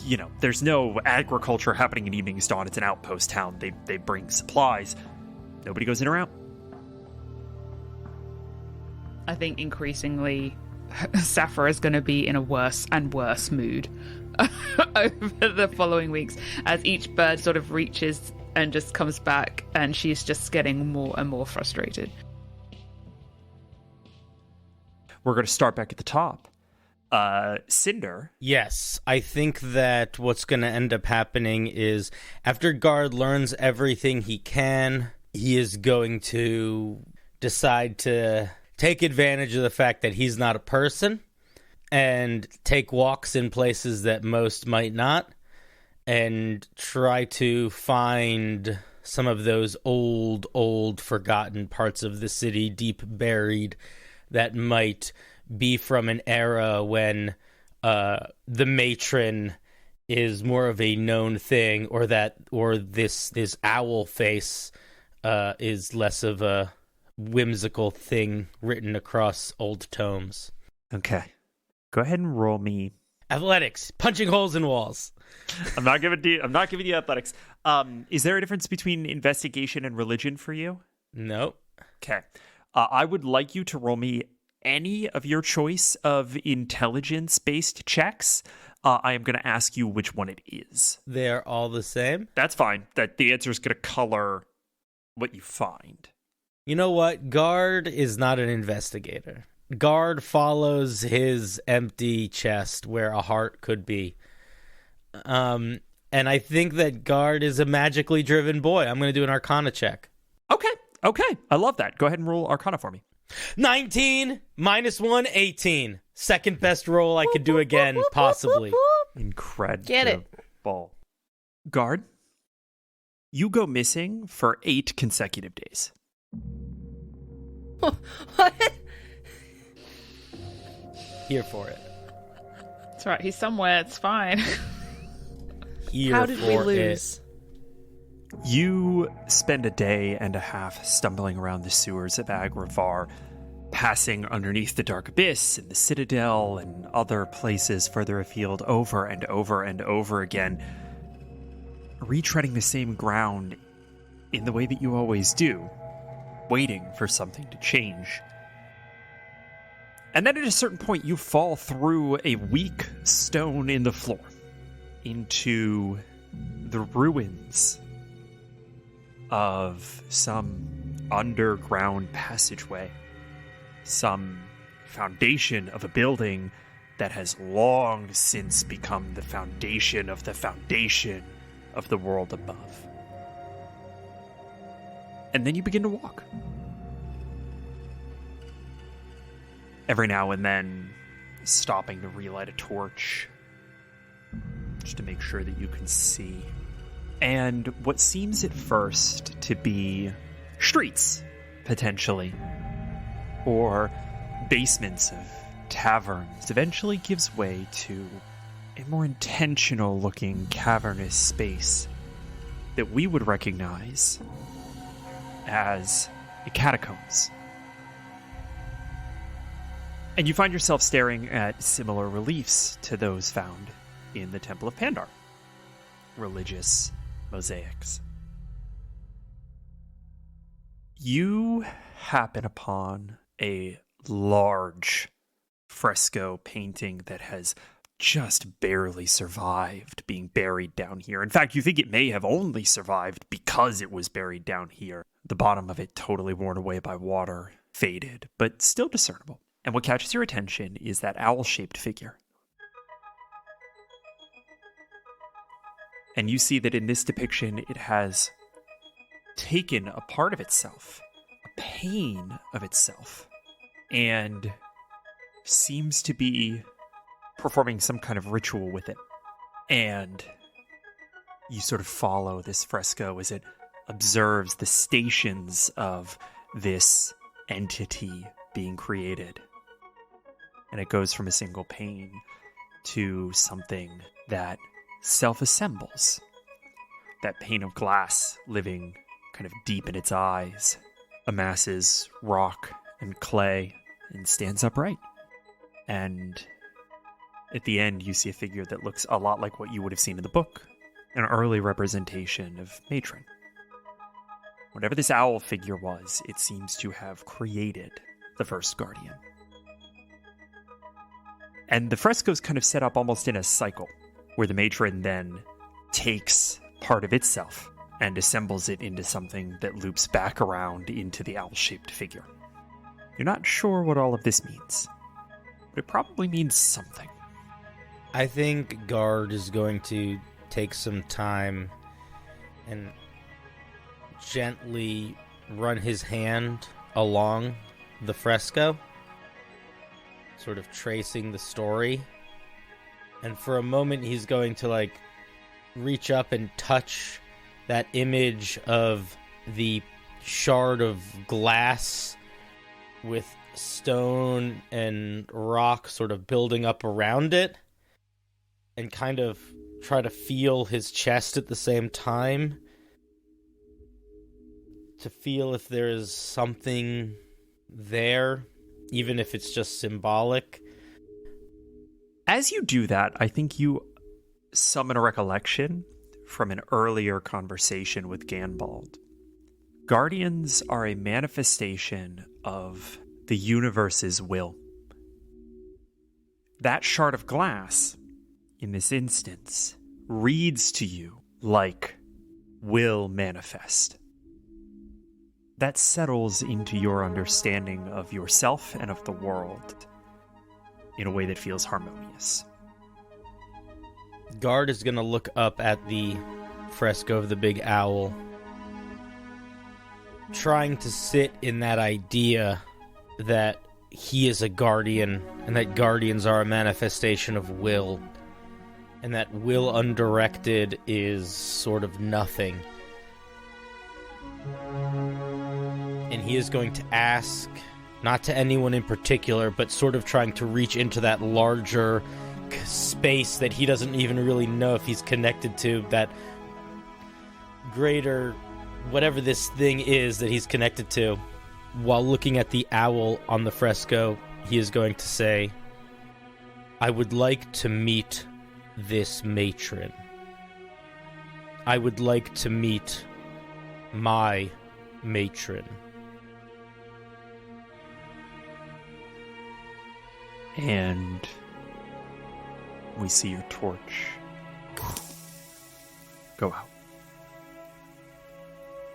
you know, there's no agriculture happening in Evening's Dawn. It's an outpost town. They bring supplies. Nobody goes in or out. I think increasingly Saphra is going to be in a worse and worse mood over the following weeks as each bird sort of reaches and just comes back, and she's just getting more and more frustrated. We're going to start back at the top. Cinder. Yes, I think that what's going to end up happening is after Guard learns everything he can, he is going to decide to take advantage of the fact that he's not a person and take walks in places that most might not and try to find some of those old forgotten parts of the city deep buried that might be from an era when the matron is more of a known thing, or this owl face is less of a whimsical thing written across old tomes. Okay. Go ahead and roll me. Athletics, punching holes in walls. I'm not giving you athletics. Is there a difference between investigation and religion for you? Nope. Okay. I would like you to roll me any of your choice of intelligence-based checks. I am going to ask you which one it is. They're all the same? That's fine. That the answer is going to color what you find. You know what? Guard is not an investigator. Guard follows his empty chest where a heart could be. And I think that Guard is a magically driven boy. I'm going to do an Arcana check. Okay. I love that. Go ahead and roll Arcana for me. 19 minus 1, 18. Second best roll I could do again, possibly. Incredible. Get it. Guard, you go missing for 8 consecutive days. What? Here for it. That's right. He's somewhere. It's fine. Here How did we for lose? it. You spend a day and a half stumbling around the sewers of Agravar, passing underneath the Dark Abyss and the Citadel and other places further afield over and over and over again, retreading the same ground in the way that you always do, waiting for something to change. And then at a certain point, you fall through a weak stone in the floor into the ruins of some underground passageway, some foundation of a building that has long since become the foundation of the world above. And then you begin to walk. Every now and then, stopping to relight a torch, just to make sure that you can see. And what seems at first to be streets, potentially, or basements of taverns, eventually gives way to a more intentional-looking cavernous space that we would recognize as a catacombs. And you find yourself staring at similar reliefs to those found in the Temple of Pandar. Religious mosaics. You happen upon a large fresco painting that has just barely survived being buried down here. In fact, you think it may have only survived because it was buried down here. The bottom of it totally worn away by water, faded, but still discernible. And what catches your attention is that owl-shaped figure. And you see that in this depiction, it has taken a part of itself, a pane of itself, and seems to be performing some kind of ritual with it. And you sort of follow this fresco as it observes the stations of this entity being created. And it goes from a single pane to something that self-assembles. That pane of glass living kind of deep in its eyes, amasses rock and clay and stands upright. And at the end, you see a figure that looks a lot like what you would have seen in the book, an early representation of Matron. Whatever this owl figure was, it seems to have created the first guardian. And the fresco's kind of set up almost in a cycle, where the matron then takes part of itself and assembles it into something that loops back around into the owl-shaped figure. You're not sure what all of this means, but it probably means something. I think Guard is going to take some time and gently run his hand along the fresco, sort of tracing the story. And for a moment, he's going to, like, reach up and touch that image of the shard of glass with stone and rock sort of building up around it, and kind of try to feel his chest at the same time to feel if there is something there, even if it's just symbolic. As you do that, I think you summon a recollection from an earlier conversation with Ganbald. Guardians are a manifestation of the universe's will. That shard of glass, in this instance, reads to you like will manifest. That settles into your understanding of yourself and of the world in a way that feels harmonious. Guard is going to look up at the fresco of the big owl, trying to sit in that idea that he is a guardian, and that guardians are a manifestation of will, and that will undirected is sort of nothing. And he is going to ask, not to anyone in particular, but sort of trying to reach into that larger space that he doesn't even really know if he's connected to, that greater whatever this thing is that he's connected to. While looking at the owl on the fresco, he is going to say, I would like to meet this matron. I would like to meet my matron. And we see your torch go out.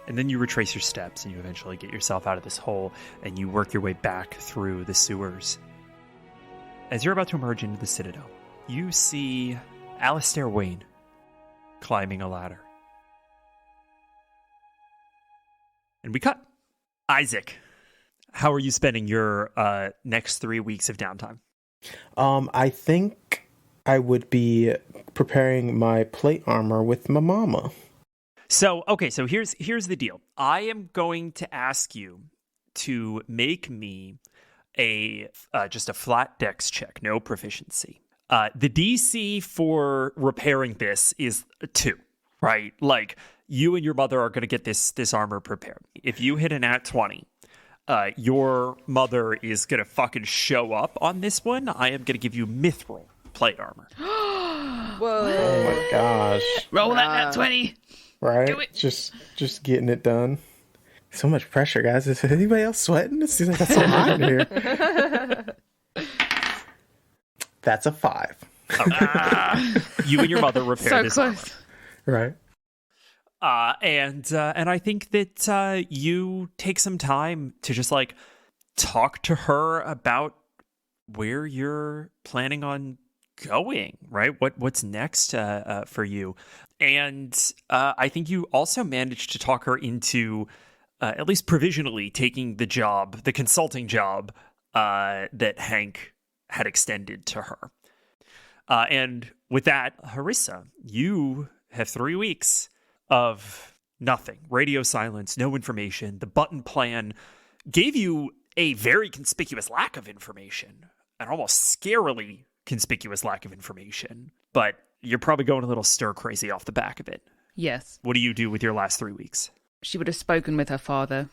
And then you retrace your steps and you eventually get yourself out of this hole and you work your way back through the sewers. As you're about to emerge into the Citadel, you see Alistair Wayne climbing a ladder. And we cut. Isaac, how are you spending your next 3 weeks of downtime? I think I would be preparing my plate armor with my mama. So here's the deal. I am going to ask you to make me just a flat dex check, no proficiency. The DC for repairing this is 2, right? Like, you and your mother are going to get this armor prepared. If you hit an at 20, your mother is going to fucking show up on this one. I am going to give you mithril plate armor. Whoa. Oh my gosh. Roll that 20. Right? Do it. Just getting it done. So much pressure, guys. Is anybody else sweating? It seems like that's so hot in here. That's a 5. You and your mother repair So this close. Right. And I think that you take some time to just like talk to her about where you're planning on going, right? What's next for you? And I think you also managed to talk her into at least provisionally taking the consulting job that Hank had extended to her. And with that, Harissa, you have 3 weeks of nothing. Radio silence, no information. The button plan gave you a very conspicuous lack of information, an almost scarily conspicuous lack of information. But you're probably going a little stir crazy off the back of it. Yes. What do you do with your last 3 weeks? She would have spoken with her father.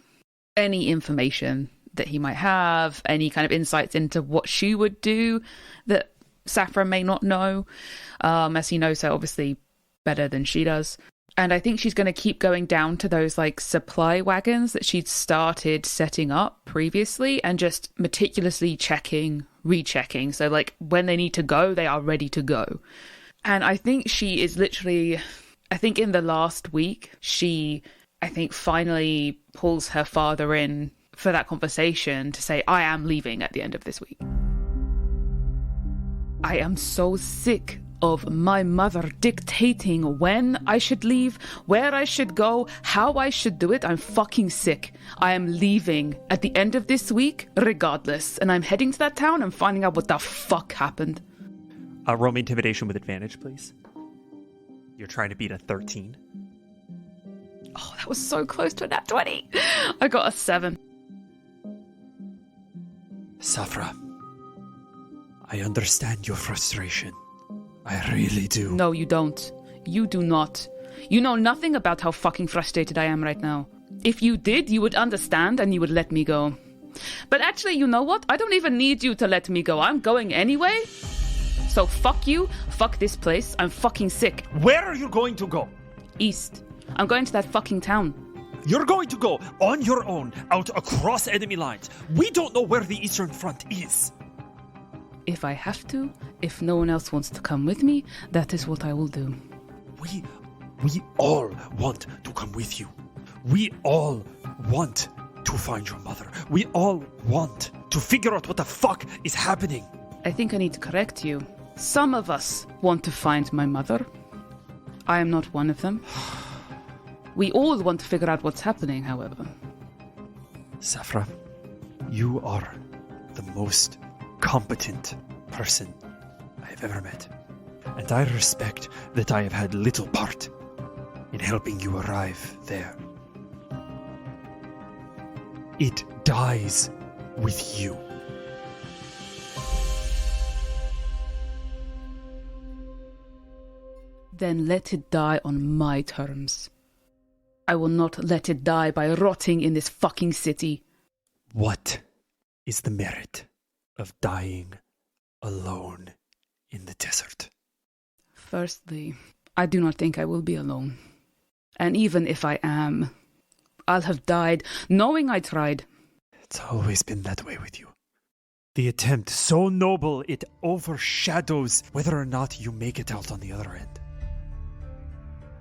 Any information that he might have, any kind of insights into what she would do that Saffron may not know, as he knows her obviously better than she does. And I think she's going to keep going down to those like supply wagons that she'd started setting up previously and just meticulously checking, rechecking. So like when they need to go, they are ready to go. And I think she is literally, I think in the last week, I think finally pulls her father in for that conversation to say, I am leaving at the end of this week. I am so sick of my mother dictating when I should leave, where I should go, how I should do it. I'm fucking sick. I am leaving at the end of this week, regardless. And I'm heading to that town and finding out what the fuck happened. Roll me intimidation with advantage, please. You're trying to beat a 13. Oh, that was so close to a nat 20. I got a 7. Safra, I understand your frustration. I really do. No, you don't. You do not. You know nothing about how fucking frustrated I am right now. If you did, you would understand and you would let me go. But actually, you know what? I don't even need you to let me go. I'm going anyway. So fuck you, fuck this place. I'm fucking sick. Where are you going to go? East. I'm going to that fucking town. You're going to go on your own, out across enemy lines. We don't know where the Eastern Front is. If I have to, if no one else wants to come with me, that is what I will do. We all want to come with you. We all want to find your mother. We all want to figure out what the fuck is happening. I think I need to correct you. Some of us want to find my mother. I am not one of them. We all want to figure out what's happening, however. Safra, you are the most competent person I have ever met. And I respect that I have had little part in helping you arrive there. It dies with you. Then let it die on my terms. I will not let it die by rotting in this fucking city. What is the merit of dying alone in the desert? Firstly, I do not think I will be alone. And even if I am, I'll have died knowing I tried. It's always been that way with you. The attempt, so noble, it overshadows whether or not you make it out on the other end.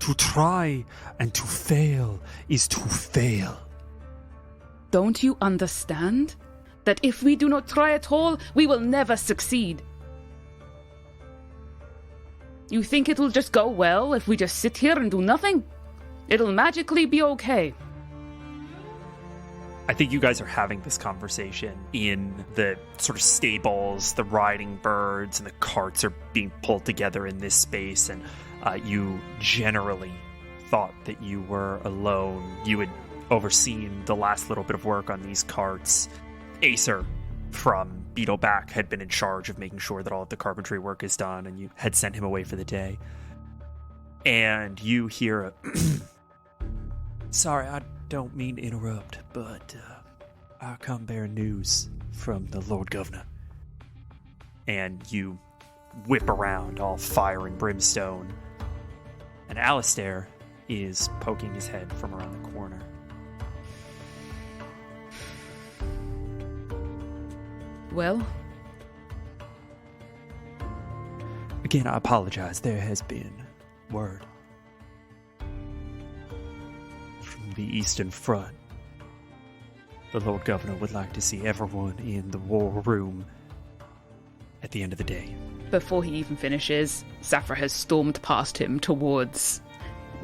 To try and to fail is to fail. Don't you understand? That if we do not try at all, we will never succeed. You think it'll just go well if we just sit here and do nothing? It'll magically be okay. I think you guys are having this conversation in the sort of stables, the riding birds, and the carts are being pulled together in this space, and you generally thought that you were alone. You had overseen the last little bit of work on these carts. Acer from Beetleback had been in charge of making sure that all of the carpentry work is done, and you had sent him away for the day. And you hear a... Sorry, I don't mean to interrupt, but I come bearing news from the Lord Governor. And you whip around, all fire and brimstone. And Alistair is poking his head from around the corner. Well? Again, I apologize. There has been word from the Eastern Front. The Lord Governor would like to see everyone in the war room at the end of the day. Before he even finishes, Safra has stormed past him towards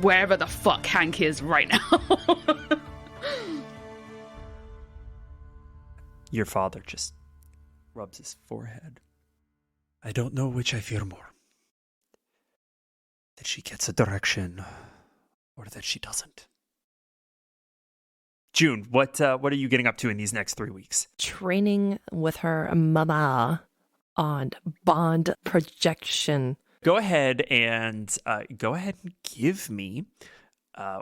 wherever the fuck Hank is right now. Your father just rubs his forehead. I don't know which I fear more. That she gets a direction, or that she doesn't. June, what are you getting up to in these next 3 weeks? Training with her mama on bond projection. Go ahead and give me.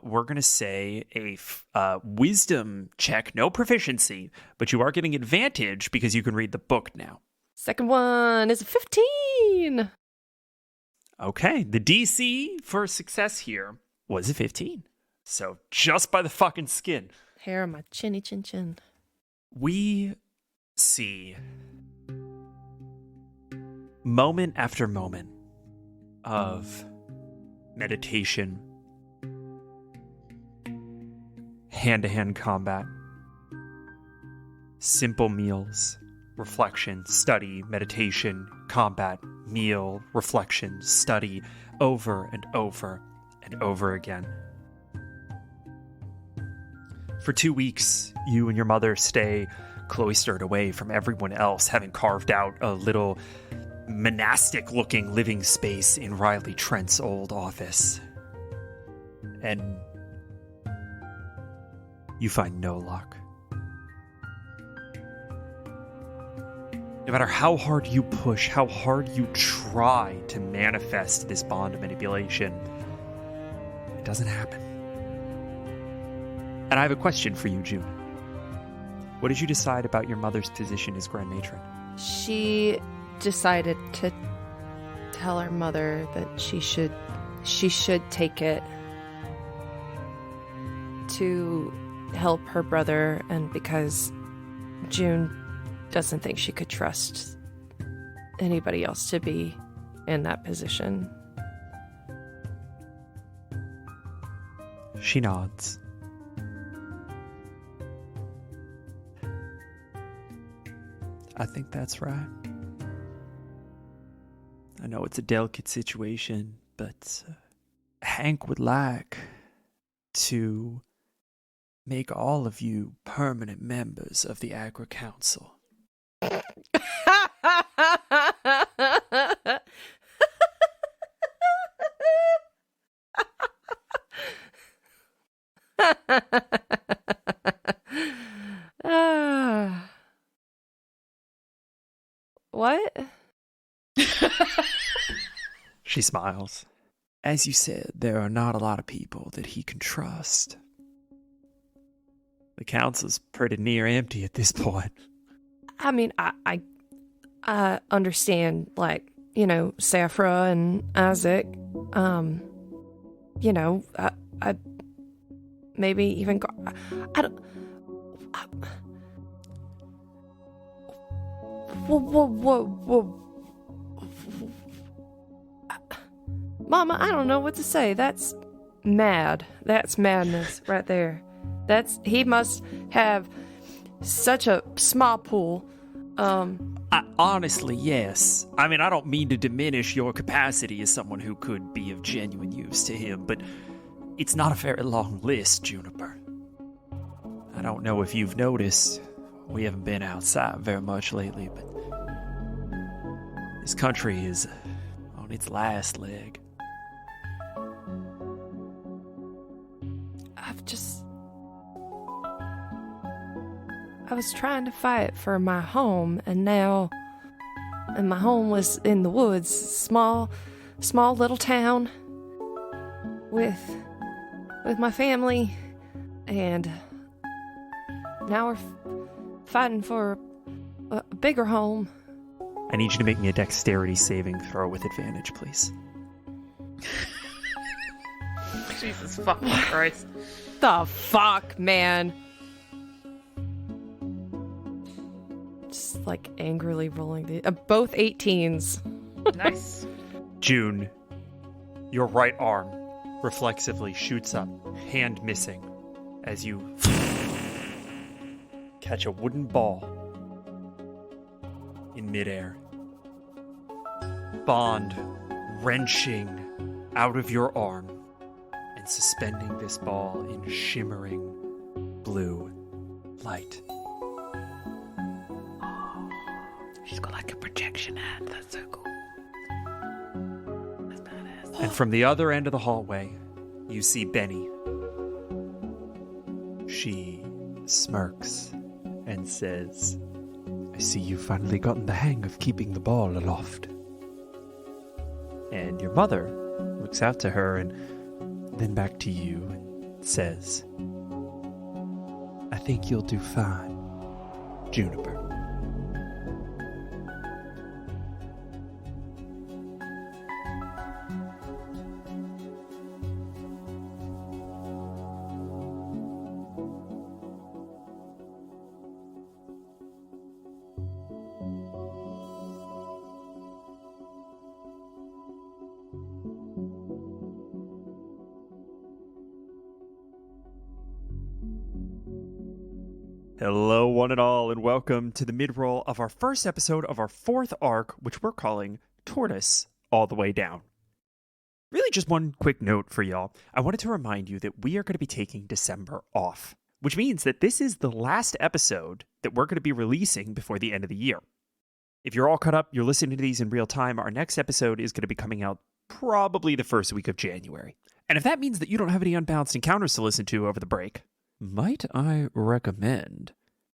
We're gonna say a wisdom check, no proficiency, but you are getting advantage because you can read the book now. Second one is a 15. Okay, the DC for success here was a 15. So just by the fucking skin. Hair on my chinny chin chin. We see moment after moment of meditation, hand-to-hand combat, simple meals, reflection, study, meditation, combat, meal, reflection, study over and over and over again. For 2 weeks, you and your mother stay cloistered away from everyone else, having carved out a little monastic-looking living space in Riley Trent's old office. And you find no luck. No matter how hard you push, how hard you try to manifest this bond of manipulation, it doesn't happen. And I have a question for you, June. What did you decide about your mother's position as Grand Matron? She decided to tell her mother that she should take it to help her brother, and because June doesn't think she could trust anybody else to be in that position. She nods. I think that's right. I know it's a delicate situation, but Hank would like to make all of you permanent members of the Agri Council. What? She smiles. As you said, there are not a lot of people that he can trust. The council's pretty near empty at this point. I mean, I understand, like, you know, Saphra and Isaac. You know, I maybe even I don't. Whoa. Mama, I don't know what to say. That's mad. That's madness right there. He must have such a small pool. Honestly, yes. I mean, I don't mean to diminish your capacity as someone who could be of genuine use to him, but it's not a very long list, Juniper. I don't know if you've noticed, we haven't been outside very much lately, but this country is on its last leg. I was trying to fight for my home, and my home was in the woods, small little town with my family, and now we're fighting for a bigger home. I need you to make me a dexterity saving throw with advantage, please. Jesus fucking Christ. The fuck, man? Just like angrily rolling the both 18s. Nice. June, your right arm reflexively shoots up, hand missing, as you catch a wooden ball in midair. Bond wrenching out of your arm and suspending this ball in shimmering blue light. She's got like a projection hand. That's so cool. That's badass. And from the other end of the hallway, you see Benny. She smirks and says, I see you've finally gotten the hang of keeping the ball aloft. And your mother looks out to her and then back to you and says, I think you'll do fine, Juniper. Hello, one and all, and welcome to the mid-roll of our first episode of our fourth arc, which we're calling Tortoise all the way down. Really just one quick note for y'all. I wanted to remind you that we are going to be taking December off, which means that this is the last episode that we're going to be releasing before the end of the year. If you're all caught up, you're listening to these in real time, our next episode is going to be coming out probably the first week of January. And if that means that you don't have any unbalanced encounters to listen to over the break, might I recommend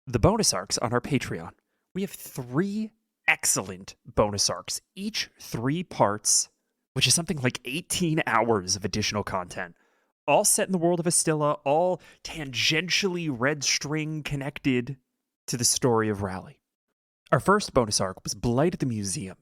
the bonus arcs on our Patreon? We have 3 excellent bonus arcs, each 3 parts, which is something like 18 hours of additional content, all set in the world of Astilla, all tangentially red string connected to the story of Rallied. Our first bonus arc was Blight at the Museum,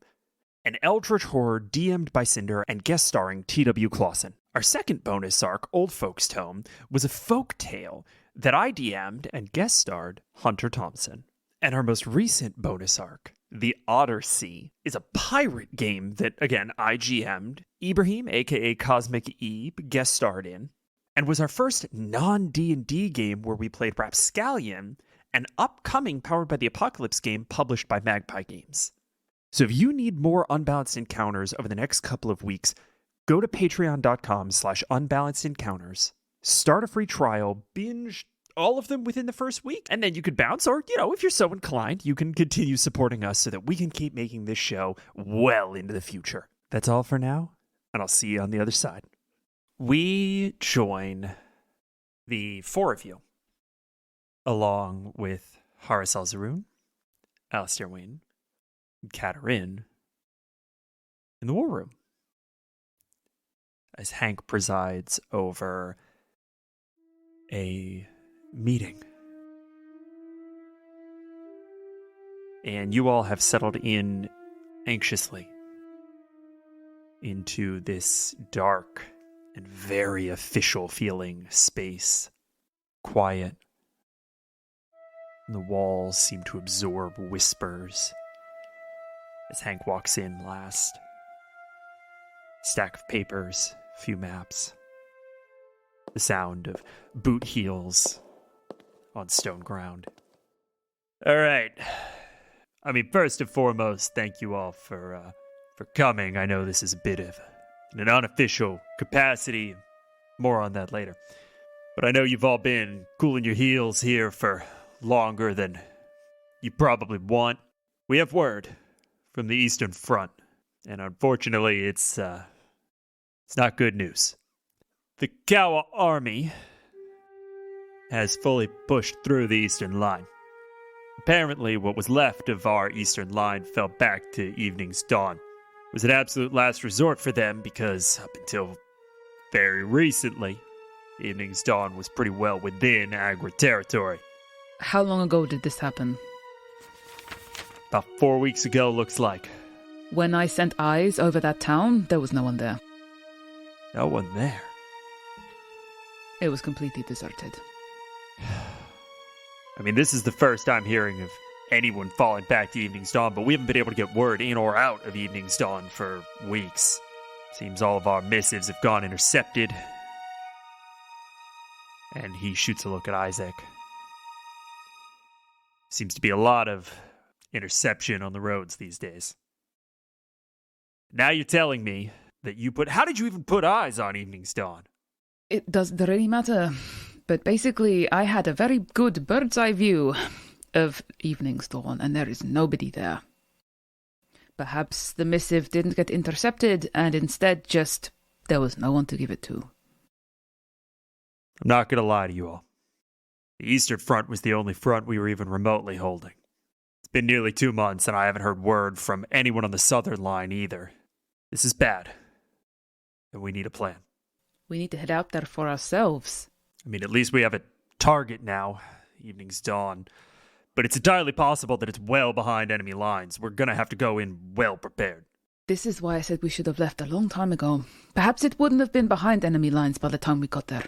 an eldritch horror DM'd by Cinder and guest starring T.W. Clausen. Our second bonus arc, Old Folks' Tome, was a folk tale that I DM'd and guest starred Hunter Thompson. And our most recent bonus arc, The Otter Sea, is a pirate game that, again, I GM'd, Ibrahim, aka Cosmic Ebe, guest starred in, and was our first non-D&D game where we played Rapscallion, an upcoming Powered by the Apocalypse game published by Magpie Games. So if you need more Unbalanced Encounters over the next couple of weeks, go to patreon.com/unbalancedencounters, start a free trial, binge all of them within the first week, and then you could bounce, or, if you're so inclined, you can continue supporting us so that we can keep making this show well into the future. That's all for now, and I'll see you on the other side. We join the 4 of you, along with Haris Al-Zaroon, Alistair Wayne, Katarin, in the war room, as Hank presides over a meeting. And you all have settled in anxiously into this dark and very official feeling space. Quiet. And the walls seem to absorb whispers as Hank walks in last. Stack of papers, few maps. The sound of boot heels on stone ground. All right. First and foremost, thank you all for coming. I know this is a bit of an unofficial capacity. More on that later. But I know you've all been cooling your heels here for longer than you probably want. We have word from the Eastern Front, and unfortunately, it's not good news. The Kawa army has fully pushed through the Eastern Line. Apparently, what was left of our Eastern Line fell back to Evening's Dawn. It was an absolute last resort for them because up until very recently, Evening's Dawn was pretty well within Agra territory. How long ago did this happen? About 4 weeks ago, looks like. When I sent eyes over that town, there was no one there. No one there. It was completely deserted. This is the first I'm hearing of anyone falling back to Evening's Dawn, but we haven't been able to get word in or out of Evening's Dawn for weeks. Seems all of our missives have gone intercepted. And he shoots a look at Isaac. Seems to be a lot of interception on the roads these days. Now you're telling me that you put... How did you even put eyes on Evening's Dawn? It doesn't really matter. But basically, I had a very good bird's eye view of Evening's Dawn, and there is nobody there. Perhaps the missive didn't get intercepted, and instead just there was no one to give it to. I'm not going to lie to you all. The Eastern Front was the only front we were even remotely holding. It's been nearly 2 months, and I haven't heard word from anyone on the Southern Line either. This is bad, and we need a plan. We need to head out there for ourselves. At least we have a target now, Evening's Dawn. But it's entirely possible that it's well behind enemy lines. We're going to have to go in well prepared. This is why I said we should have left a long time ago. Perhaps it wouldn't have been behind enemy lines by the time we got there.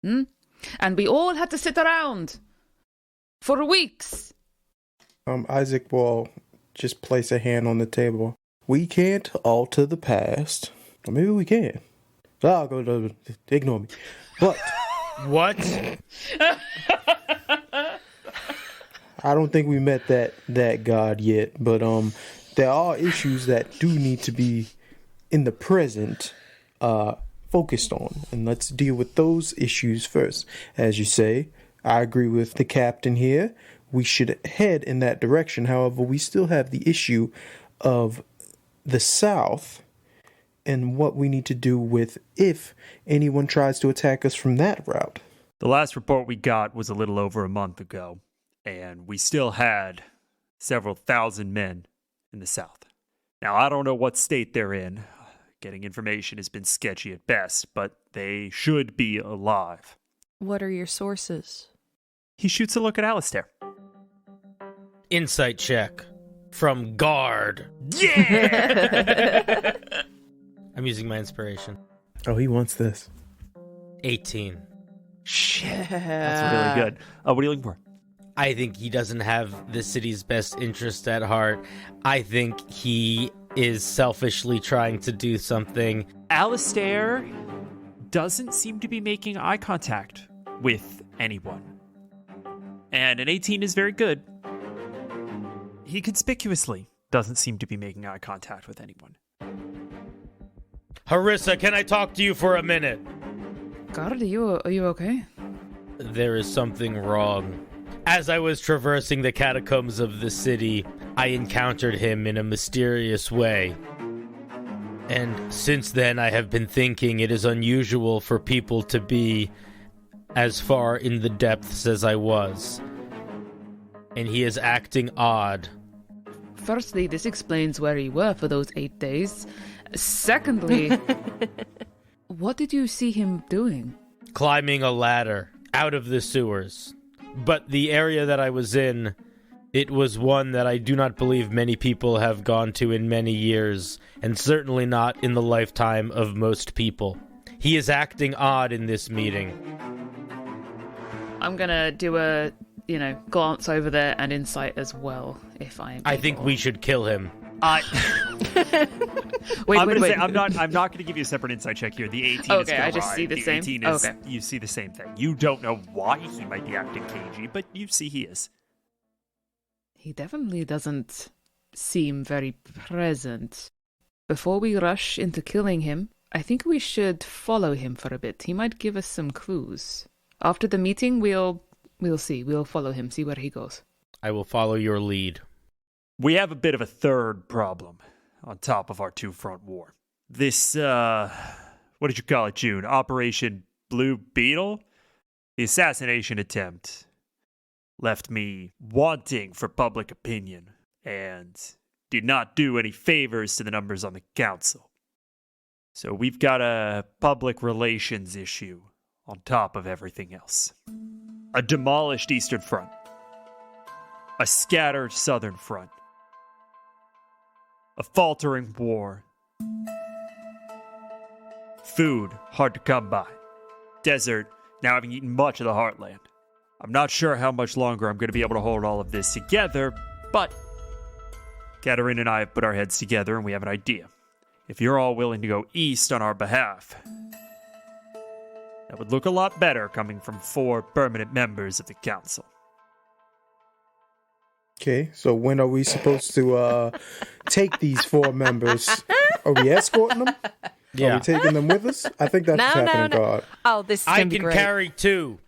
And we all had to sit around for weeks. Isaac will just place a hand on the table. We can't alter the past. Or maybe we can. So I'll go ignore me. But What? I don't think we met that god yet. But there are issues that do need to be in the present focused on, and let's deal with those issues first. As you say, I agree with the captain here. We should head in that direction. However, we still have the issue of the south and what we need to do with if anyone tries to attack us from that route. The last report we got was a little over a month ago, and we still had several thousand men in the south. Now, I don't know what state they're in. Getting information has been sketchy at best, but they should be alive. What are your sources? He shoots a look at Alistair. Insight check from guard. Yeah! I'm using my inspiration. Oh, he wants this. 18. Shit. That's really good. What are you looking for? I think he doesn't have the city's best interest at heart. I think he is selfishly trying to do something. Alistair doesn't seem to be making eye contact with anyone. And an 18 is very good. He conspicuously doesn't seem to be making eye contact with anyone. Harissa, can I talk to you for a minute? God, are you okay? There is something wrong. As I was traversing the catacombs of the city, I encountered him in a mysterious way. And since then, I have been thinking it is unusual for people to be as far in the depths as I was. And he is acting odd. Firstly, this explains where you were for those 8 days. Secondly, what did you see him doing? Climbing a ladder out of the sewers. But the area that I was in, it was one that I do not believe many people have gone to in many years, and certainly not in the lifetime of most people. He is acting odd in this meeting. I'm gonna do a, glance over there and insight as well, if I'm I think we should kill him. Wait. I'm not going to give you a separate insight check here. The 18 is Okay, I just see the same. 18 is, Okay. You see the same thing. You don't know why he might be acting cagey, but you see he is. He definitely doesn't seem very present. Before we rush into killing him, I think we should follow him for a bit. He might give us some clues. After the meeting, we'll see. We'll follow him, see where he goes. I will follow your lead. We have a bit of a third problem on top of our two-front war. This, what did you call it, June? Operation Blue Beetle? The assassination attempt left me wanting for public opinion and did not do any favors to the numbers on the council. So we've got a public relations issue on top of everything else. A demolished Eastern Front. A scattered Southern Front. A faltering war. Food hard to come by. Desert now having eaten much of the heartland. I'm not sure how much longer I'm going to be able to hold all of this together, but Katarina and I have put our heads together and we have an idea. If you're all willing to go east on our behalf, that would look a lot better coming from 4 permanent members of the council. Okay, so when are we supposed to take these 4 members? Are we escorting them? Yeah. Are we taking them with us? I think that's what's happening, God. Oh, this is I going to be can great. carry 2.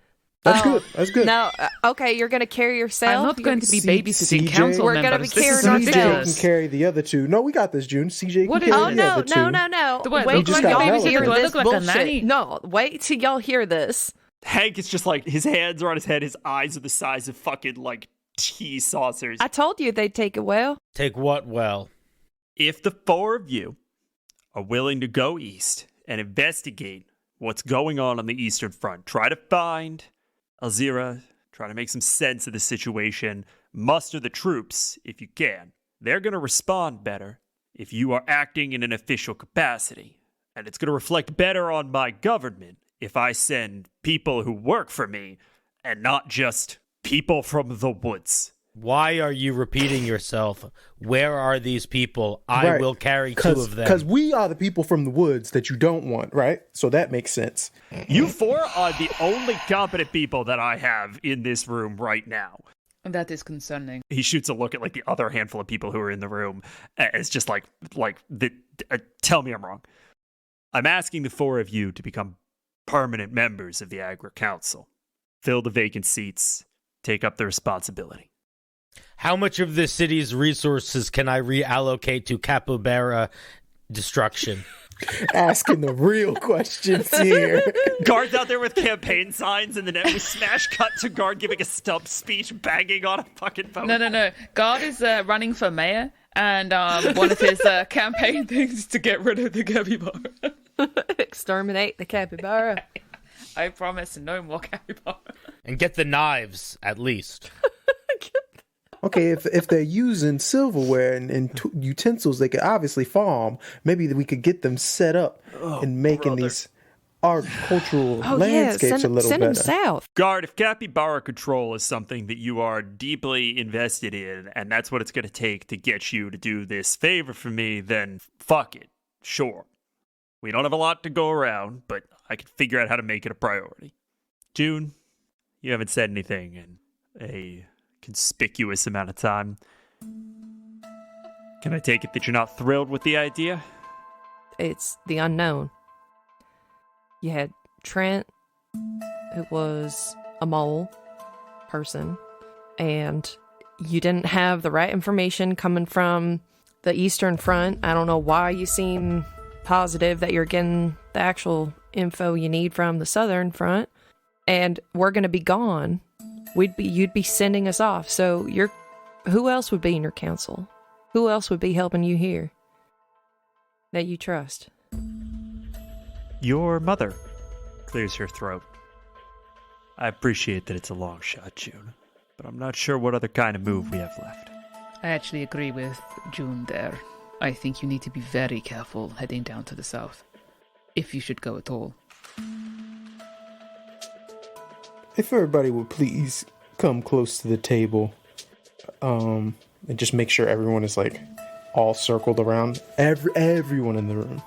That's good. That's good. No, okay, you're going to carry yourself? I'm not going to be C- babysitting CJ? council We're gonna members. be This is carrying CJ ourselves. can carry the other 2. No, we got this, June. CJ What can is- carry Oh, the no, other 2. no. Do I Wait look just till got y'all Melody. hear Do I this look like a bullshit. nanny? No, wait till y'all hear this. Hank is just like, his hands are on his head, his eyes are the size of fucking, like, tea saucers. I told you they'd take it well. Take what well? If the 4 of you are willing to go east and investigate what's going on the Eastern Front, try to find Alzira, try to make some sense of the situation, muster the troops if you can. They're going to respond better if you are acting in an official capacity. And it's going to reflect better on my government if I send people who work for me and not just people from the woods. Why are you repeating yourself? Where are these people? I Right. will carry 2 of them. Because we are the people from the woods that you don't want, right? So that makes sense. You 4 are the only competent people that I have in this room right now. That is concerning. He shoots a look at like the other handful of people who are in the room. It's just tell me I'm wrong. I'm asking the four of you to become permanent members of the Agra Council. Fill the vacant seats. Take up the responsibility. How much of the city's resources can I reallocate to capybara destruction? Asking the real questions here. Guard's out there with campaign signs, and then we smash cut to Guard giving a stump speech, banging on a fucking phone. No. Guard is running for mayor, and one of his campaign things is to get rid of the capybara. Exterminate the capybara. I promise no more capybara. And get the knives, at least. Okay, if they're using silverware and utensils, they could obviously farm. Maybe we could get them set up and making these cultural landscapes a little send better. them south. Guard, if capybara control is something that you are deeply invested in, and that's what it's going to take to get you to do this favor for me, then fuck it. Sure. We don't have a lot to go around, but I can figure out how to make it a priority. June, you haven't said anything in a conspicuous amount of time. Can I take it that you're not thrilled with the idea? It's the unknown. You had Trent, who was a mole person, and you didn't have the right information coming from the Eastern Front. I don't know why you seem positive that you're getting the actual info you need from the Southern Front, and we're going to be gone. You'd be sending us off. So who else would be in your council? Who else would be helping you here that you trust? Your mother clears her throat. I appreciate that it's a long shot, June, but I'm not sure what other kind of move we have left. I actually agree with June there. I think you need to be very careful heading down to the south, if you should go at all. If everybody would please come close to the table, and just make sure everyone is like all circled around, everyone in the room.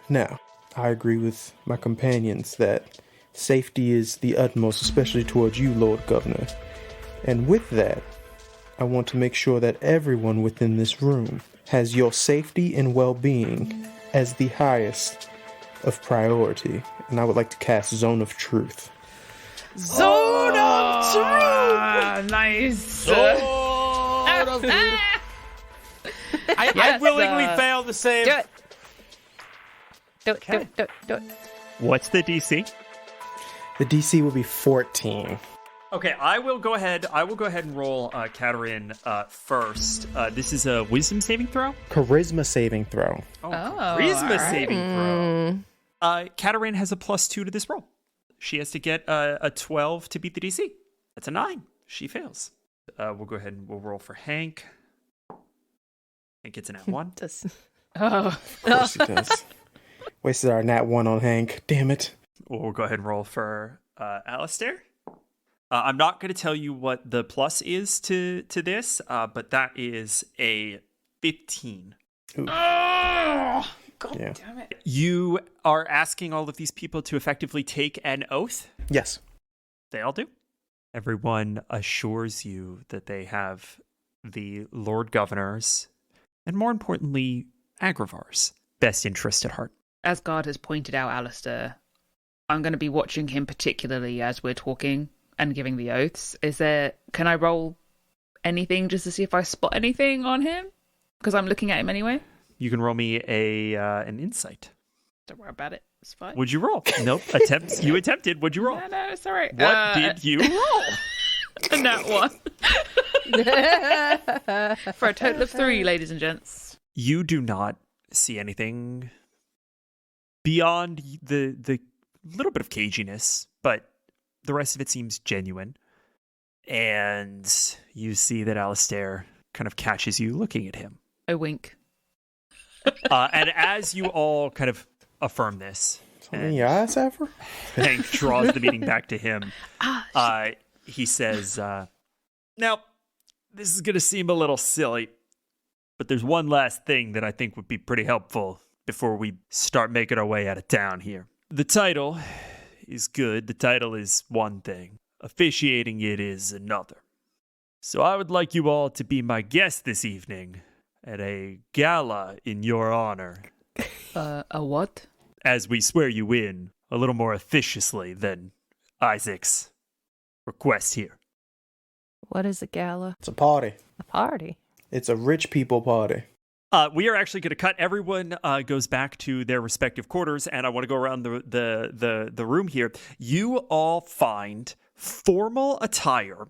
Now, I agree with my companions that safety is the utmost, especially towards you, Lord Governor. And with that, I want to make sure that everyone within this room has your safety and well-being as the highest of priority. And I would like to cast Zone of Truth. Zone of Truth! Nice. Zone of Truth. I willingly fail the same. Do it. What's the DC? The DC will be 14. Okay, I will go ahead and roll Katerin first. This is a wisdom saving throw? Charisma saving throw. Charisma saving throw. Katerin has a +2 to this roll. She has to get a 12 to beat the DC. That's a 9. She fails. We'll go ahead and we'll roll for Hank. Hank gets an at 1. Of course he does. Wasted our nat 1 on Hank. Damn it. We'll go ahead and roll for Alistair. I'm not going to tell you what the plus is to this, but that is a 15. Oh, God damn it. You are asking all of these people to effectively take an oath? Yes. They all do. Everyone assures you that they have the Lord Governor's, and more importantly, Agravar's best interest at heart. As God has pointed out, Alistair, I'm going to be watching him particularly as we're talking and giving the oaths. Can I roll anything just to see if I spot anything on him? Because I'm looking at him anyway. You can roll me an insight. Don't worry about it. It's fine. Would you roll? Nope. You attempted. Would you roll? No, it's all right. What did you roll? A nat 1. For a total of 3, ladies and gents. You do not see anything beyond the little bit of caginess, but the rest of it seems genuine. And you see that Alistair kind of catches you looking at him. I wink. And as you all kind of affirm this, Something in your eyes, Afro? Hank draws the meeting back to him. He says, now, this is going to seem a little silly, but there's one last thing that I think would be pretty helpful before we start making our way out of town here. The title is good. The title is one thing. Officiating it is another. So I would like you all to be my guest this evening at a gala in your honor. A what? As we swear you in a little more officiously than Isaac's request here. What is a gala? It's a party. A party. It's a rich people party. We are actually going to cut. Everyone goes back to their respective quarters, and I want to go around the room here. You all find formal attire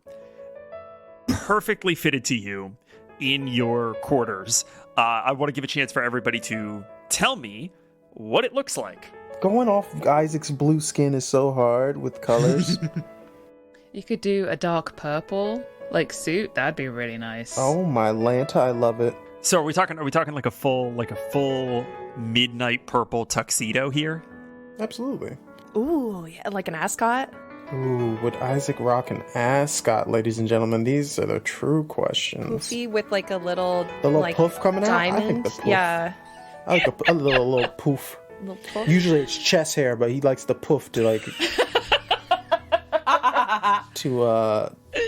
perfectly fitted to you in your quarters. I want to give a chance for everybody to tell me what it looks like. Going off of Isaac's blue skin is so hard with colors. You could do a dark purple suit. That'd be really nice. Oh my Lanta, I love it. So are we talking like a full midnight purple tuxedo here? Absolutely. Ooh, yeah, like an ascot? Ooh, would Isaac rock an ascot, ladies and gentlemen? These are the true questions. Poofy with like a little... The little poof coming diamond. out? I think the poof. Yeah. I like a little poof. Little poof. Usually it's chest hair, but he likes the poof to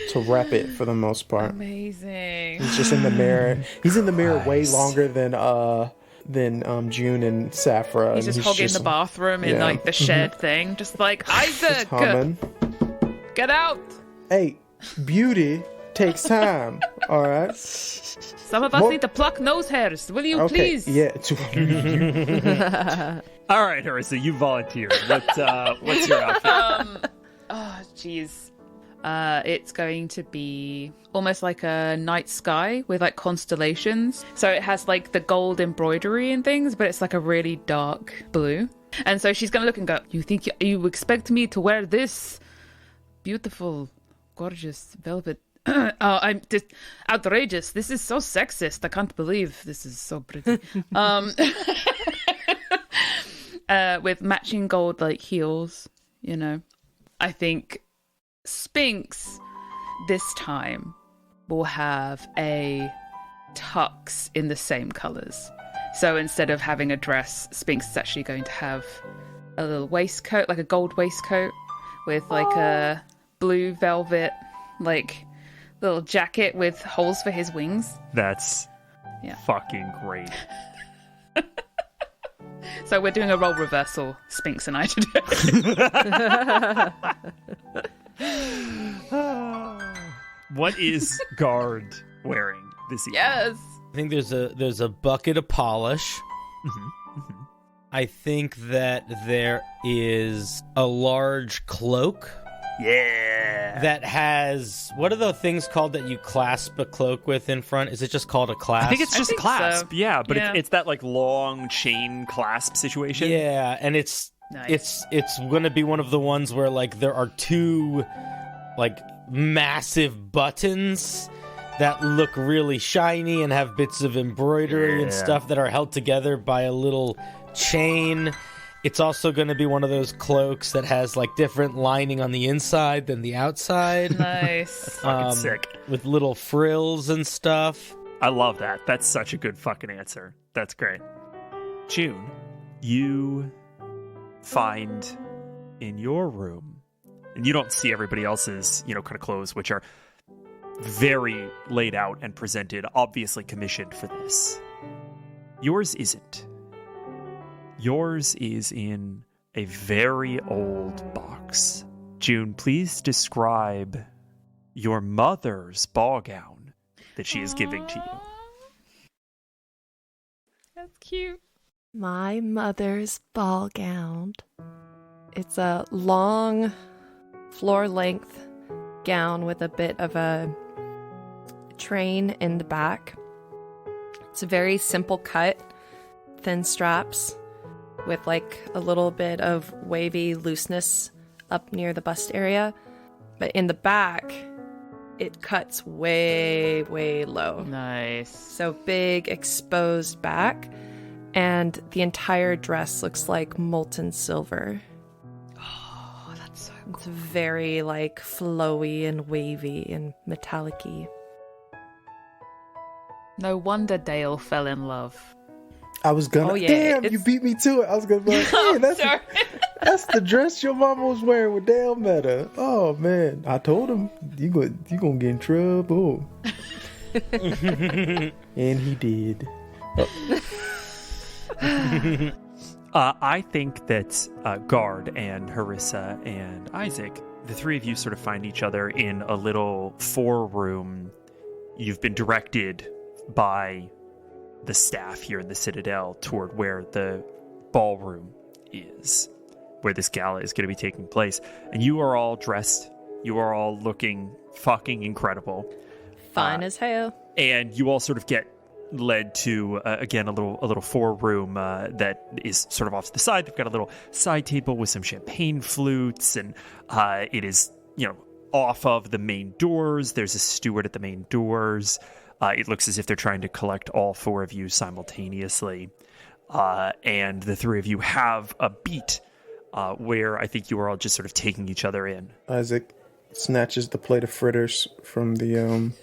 to rep it for the most part. Amazing. He's just in the mirror. He's in the mirror way longer than June and Saffra. He's just hogging the bathroom in the shed thing, just like Isaac. Humming. Get out. Hey, beauty takes time. All right. Some of us need to pluck nose hairs. Will you please? Yeah. All right, Harissa, you volunteered. What's your outfit? Oh, jeez. It's going to be almost like a night sky with constellations. So it has the gold embroidery and things, but it's a really dark blue. And so she's going to look and go, you expect me to wear this beautiful, gorgeous velvet? I'm just outrageous. This is so sexist. I can't believe this is so pretty. With matching gold heels, I think Sphinx this time will have a tux in the same colors. So instead of having a dress, Sphinx is actually going to have a little waistcoat, a gold waistcoat with a blue velvet little jacket with holes for his wings. That's fucking great. So we're doing a role reversal, Sphinx and I today. What is Guard wearing this evening? Yes. I think there's a bucket of polish. I think that there is a large cloak. Yeah. That has, what are the things called that you clasp a cloak with in front? Is it just called a clasp? I think it's just clasp. So. Yeah, but Yeah. It's that long chain clasp situation. Yeah, and it's Nice. it's going to be one of the ones where there are two massive buttons that look really shiny and have bits of embroidery and stuff that are held together by a little chain. It's also going to be one of those cloaks that has different lining on the inside than the outside. Nice. Fucking sick. With little frills and stuff. I love that. That's such a good fucking answer. That's great. June, you find in your room, and you don't see everybody else's, kind of clothes, which are very laid out and presented, obviously commissioned for this. Yours isn't. Yours is in a very old box. June, please describe your mother's ball gown that she is giving to you. That's cute. My mother's ball gown. It's a long, floor-length gown with a bit of a train in the back. It's a very simple cut, thin straps, with a little bit of wavy looseness up near the bust area. But in the back, it cuts way, way low. Nice. So big, exposed back. And the entire dress looks like molten silver. Oh, that's so cool. It's very flowy and wavy and metallic-y. No wonder Dale fell in love. I was gonna. Oh, yeah, Damn, it's- you beat me to it. I was gonna be like, hey, that's Sorry. That's the dress your mama was wearing with Dale met her. Oh man, I told him you gonna get in trouble, and he did. I think that Guard and Harissa and Isaac, the three of you sort of find each other in a little 4-room. You've been directed by the staff here in the Citadel toward where the ballroom is, where this gala is going to be taking place. And you are all dressed. You are all looking fucking incredible. Fine as hell. And you all sort of get led to, again, a little 4-room that is sort of off to the side. They've got a little side table with some champagne flutes, and it is, off of the main doors. There's a steward at the main doors. It looks as if they're trying to collect all 4 of you simultaneously. And the 3 of you have a beat where I think you are all just sort of taking each other in. Isaac snatches the plate of fritters from the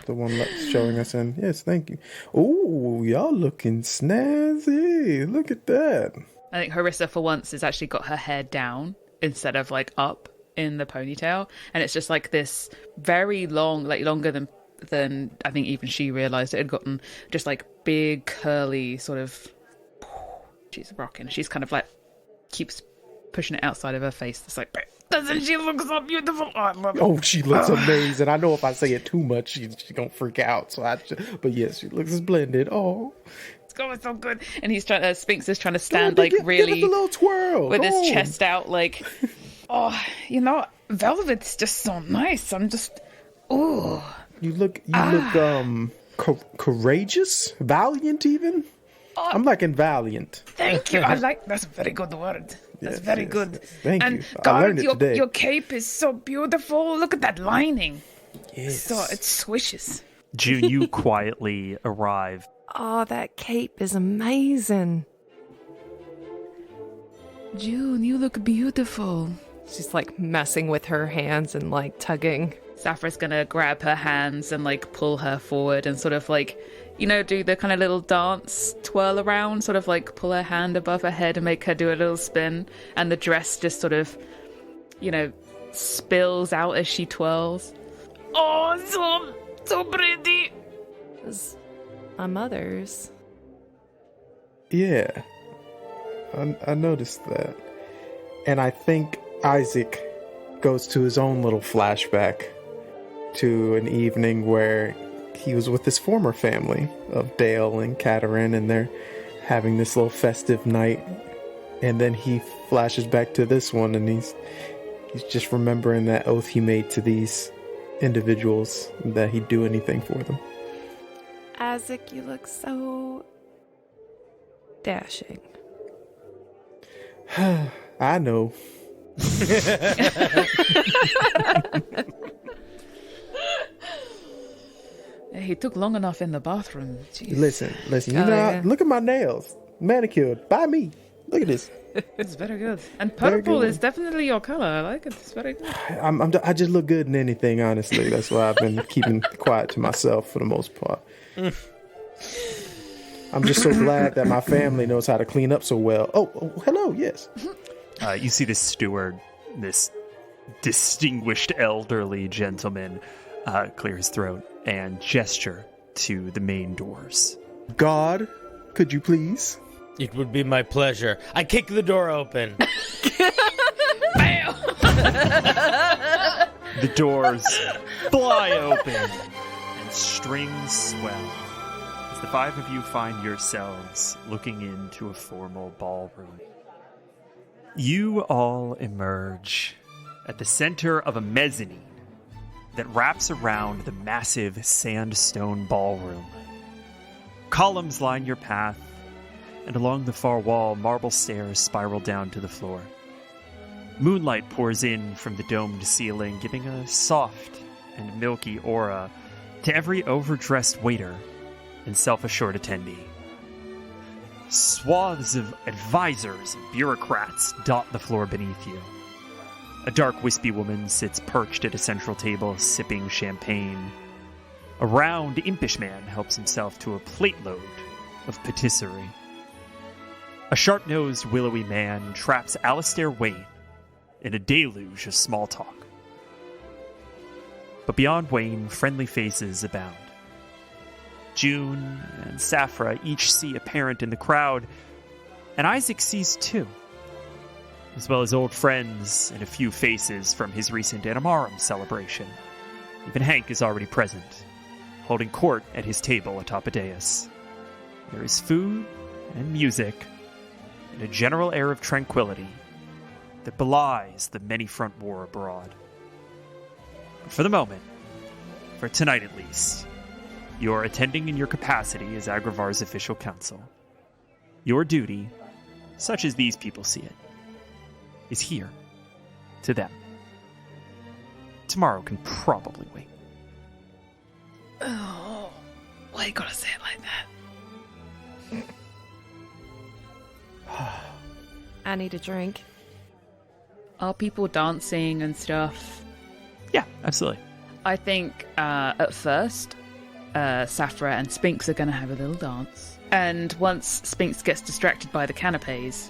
one that's showing us in. Yes, thank you. Oh, y'all looking snazzy. Look at that. I think Harissa, for once, has actually got her hair down instead of up in the ponytail, and it's just this very long, longer than I think even she realized it had gotten, just big curly sort of. She's rocking. She's kind of keeps pushing it outside of her face. It's doesn't she look so beautiful? Oh, I love it. Oh, she looks amazing. I know if I say it too much, she's gonna freak out. But yes, she looks splendid. Oh, it's going so good. And he's trying. Sphinx is trying to stand give really it a little twirl with his chest out, oh, velvet's just so nice. I'm just, oh. You look courageous, valiant, even. I'm liking valiant. Thank you. That's a very good word. That's very good. Thank and you. God, I learned it today. Your cape is so beautiful. Look at that lining. Yes. So it swishes. June, you quietly arrive. Oh, that cape is amazing. June, you look beautiful. She's messing with her hands and tugging. Saphra's gonna grab her hands and pull her forward and sort of do the kind of little dance twirl around, sort of pull her hand above her head and make her do a little spin, and the dress just sort of spills out as she twirls. Oh, so pretty. It's my mother's. Yeah, I noticed that. And I think Isaac goes to his own little flashback to an evening where he was with his former family of Dale and Katerin, and they're having this little festive night. And then he flashes back to this one, and he's just remembering that oath he made to these individuals that he'd do anything for them. Isaac, you look so dashing. I know. He took long enough in the bathroom. Jeez. Listen. Yeah. Look at my nails, manicured by me. Look at this. It's very good. And Very purple good. is definitely your color. I like it. It's very good. I just look good in anything, honestly. That's why I've been keeping quiet to myself for the most part. I'm just so glad that my family knows how to clean up so well. Oh, hello, yes. You see this steward, this distinguished elderly gentleman, clear his throat and gesture to the main doors. God, could you please? It would be my pleasure. I kick the door open. Bam! The doors fly open and strings swell as the 5 of you find yourselves looking into a formal ballroom. You all emerge at the center of a mezzanine that wraps around the massive sandstone ballroom. Columns line your path, and along the far wall, marble stairs spiral down to the floor. Moonlight pours in from the domed ceiling, giving a soft and milky aura to every overdressed waiter and self-assured attendee. Swaths of advisors and bureaucrats dot the floor beneath you. A dark, wispy woman sits perched at a central table, sipping champagne. A round, impish man helps himself to a plate load of patisserie. A sharp-nosed, willowy man traps Alistair Wayne in a deluge of small talk. But beyond Wayne, friendly faces abound. June and Safra each see a parent in the crowd, and Isaac sees too, as well as old friends and a few faces from his recent Animarum celebration. Even Hank is already present, holding court at his table atop a dais. There is food and music, and a general air of tranquility that belies the many-front war abroad. But for the moment, for tonight at least, you are attending in your capacity as Agravar's official counsel. Your duty, such as these people see it, is here, to them. Tomorrow can probably wait. Oh, why you gotta say it like that? I need a drink. Are people dancing and stuff? Yeah, absolutely. I think at first, Safra and Spinks are going to have a little dance. And once Spinks gets distracted by the canapes,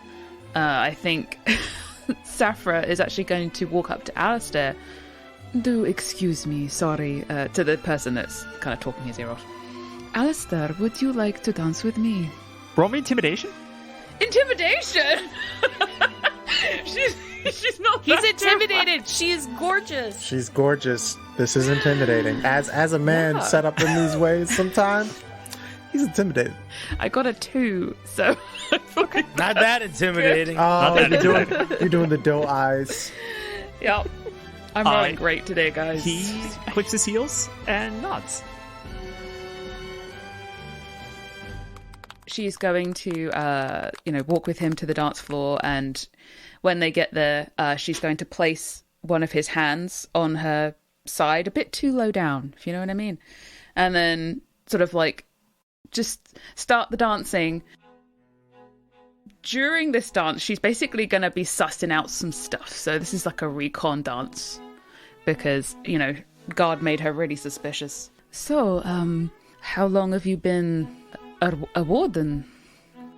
I think Safra is actually going to walk up to Alistair. Do excuse me, sorry, to the person that's kind of talking his ear off. Alistair, would you like to dance with me? Roll me intimidation. Intimidation? She's not. He's that intimidated. She is gorgeous. She's gorgeous. This is intimidating. As a man set up in these ways sometimes, he's intimidated. I got a 2, so Not that intimidating. Oh, that you're doing the doe eyes. Yep. I'm rolling great today, guys. He clicks his heels and nods. She's going to, walk with him to the dance floor, and when they get there, she's going to place one of his hands on her side, a bit too low down, if you know what I mean, and then sort of like just start the dancing. During this dance, she's basically going to be sussing out some stuff. So this is like a recon dance because, God made her really suspicious. So, how long have you been a warden,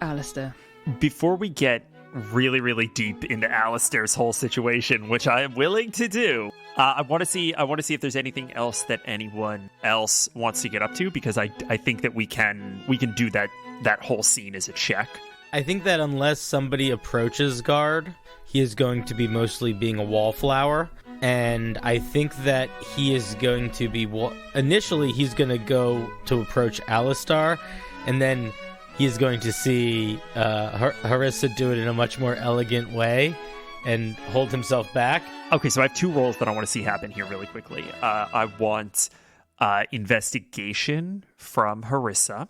Alistair? Before we get really, really deep into Alistair's whole situation, which I am willing to do, I want to see if there's anything else that anyone else wants to get up to, because I think that we can do that whole scene as a check. I think that unless somebody approaches Guard, he is going to be mostly being a wallflower. And I think that he is going to be... Initially, he's going to go to approach Alistar, and then he's going to see Harissa do it in a much more elegant way and hold himself back. Okay, so I have 2 roles that I want to see happen here really quickly. I want investigation from Harissa,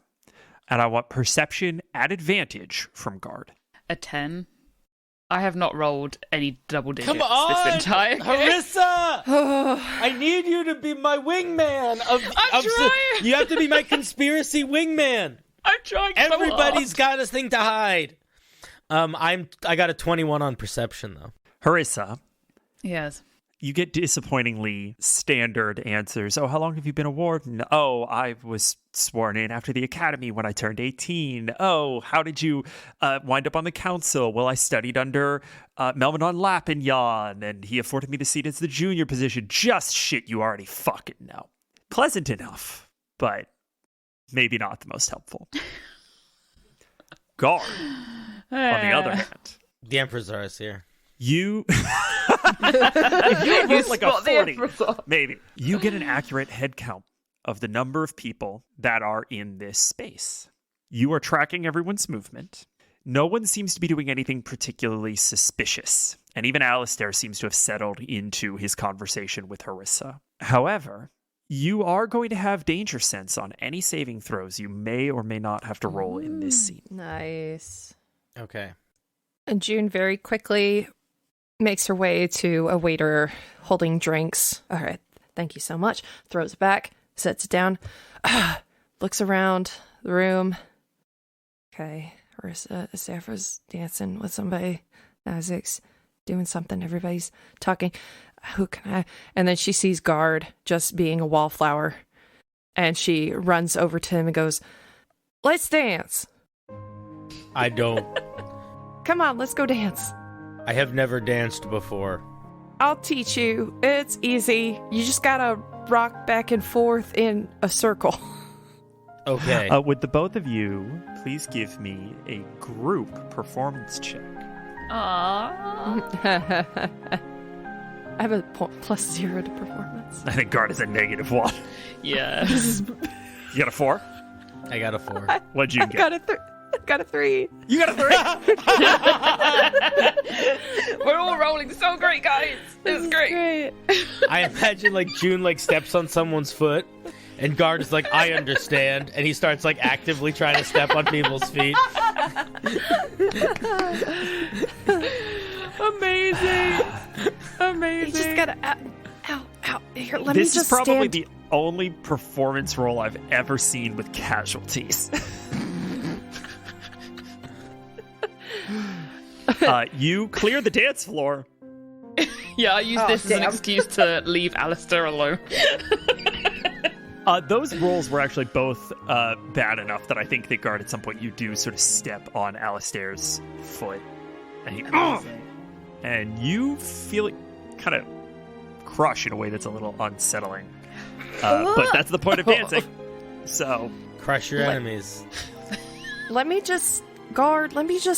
and I want perception at advantage from Guard. A 10. I have not rolled any double digits Come on, this entire game. Harissa! I need you to be my wingman. I'm trying. You have to be my conspiracy wingman. I'm trying so Everybody's hard. got a thing to hide. I got a 21 on perception though. Harissa, Yes. you get disappointingly standard answers. Oh, how long have you been a warden? Oh, I was sworn in after the academy when I turned 18. Oh, how did you wind up on the council? Well, I studied under Melmanon Lapinyan, and he afforded me the seat as the junior position. Just shit you already fucking know. Pleasant enough, but maybe not the most helpful. Guard, on the other hand. The Emperor's ours here. You rolled like a spot the 40, Emperor. maybe. You get an accurate head count of the number of people that are in this space. You are tracking everyone's movement. No one seems to be doing anything particularly suspicious, and even Alistair seems to have settled into his conversation with Harissa. However, you are going to have danger sense on any saving throws you may or may not have to roll in this scene. Nice. Okay. And June very quickly makes her way to a waiter holding drinks. All right, thank you so much. Throws it back, sets it down, looks around the room. Okay, Safra's dancing with somebody. Isaac's doing something. Everybody's talking. Who can I? And then she sees Guard just being a wallflower. And she runs over to him and goes, "Let's dance." I don't Come on, let's go dance. I have never danced before. I'll teach you. It's easy. You just gotta rock back and forth in a circle. Okay. Would the both of you please give me a group performance check? Aww. I have a +0 to performance. I think Guard is a -1. Yes. You got a 4? I got a 4. What'd you get? Got a 3. You got a 3? We're all rolling so great, guys. This is great. I imagine like June like steps on someone's foot, and Guard is like, I understand, and he starts like actively trying to step on people's feet. Amazing. You just gotta. Ow. Here, let me This just is probably stand. the only performance role I've ever seen with casualties. You clear the dance floor. Yeah, I use this as an excuse to leave Alistair alone. Those rolls were actually both bad enough that I think that Guard at some point you do sort of step on Alistair's foot, and you feel it kind of crush in a way that's a little unsettling. But that's the point of dancing. So Crush your enemies. Let me just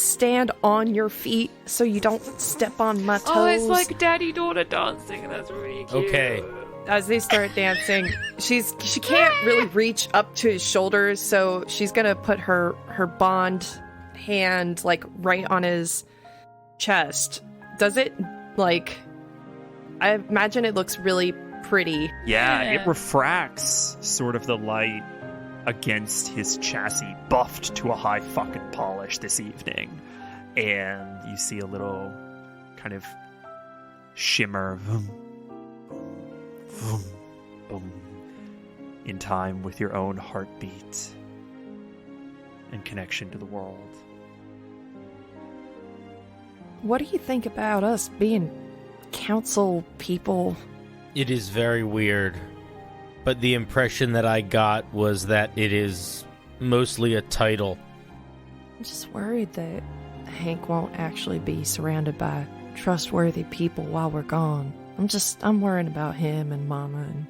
stand on your feet so you don't step on my toes. Oh, it's like daddy-daughter dancing. That's really cute. Okay. As they start dancing, she can't really reach up to his shoulders, so she's gonna put her bond hand like right on his chest. Does it like? I imagine it looks really pretty. yeah, it refracts sort of the light against his chassis, buffed to a high fucking polish this evening, and you see a little kind of shimmer. Vroom, vroom, boom, in time with your own heartbeat and connection to the world. What do you think about us being council people? It is very weird, but the impression that I got was that it is mostly a title. I'm just worried that Hank won't actually be surrounded by trustworthy people while we're gone. I'm worried about him and Mama. And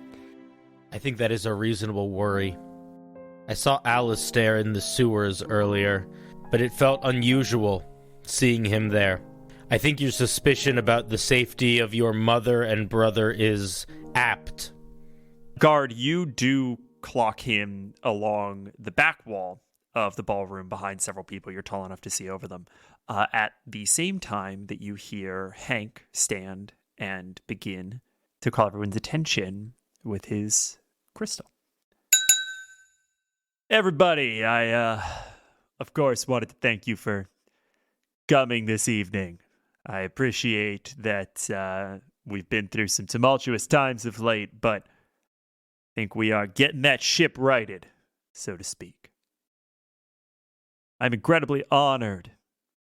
I think that is a reasonable worry. I saw Alistair in the sewers earlier, but it felt unusual seeing him there. I think your suspicion about the safety of your mother and brother is apt. Guard, you do clock him along the back wall of the ballroom behind several people. You're tall enough to see over them. At the same time that you hear Hank stand and begin to call everyone's attention with his crystal. Everybody, I, of course, wanted to thank you for coming this evening. I appreciate that we've been through some tumultuous times of late, but I think we are getting that ship righted, so to speak. I'm incredibly honored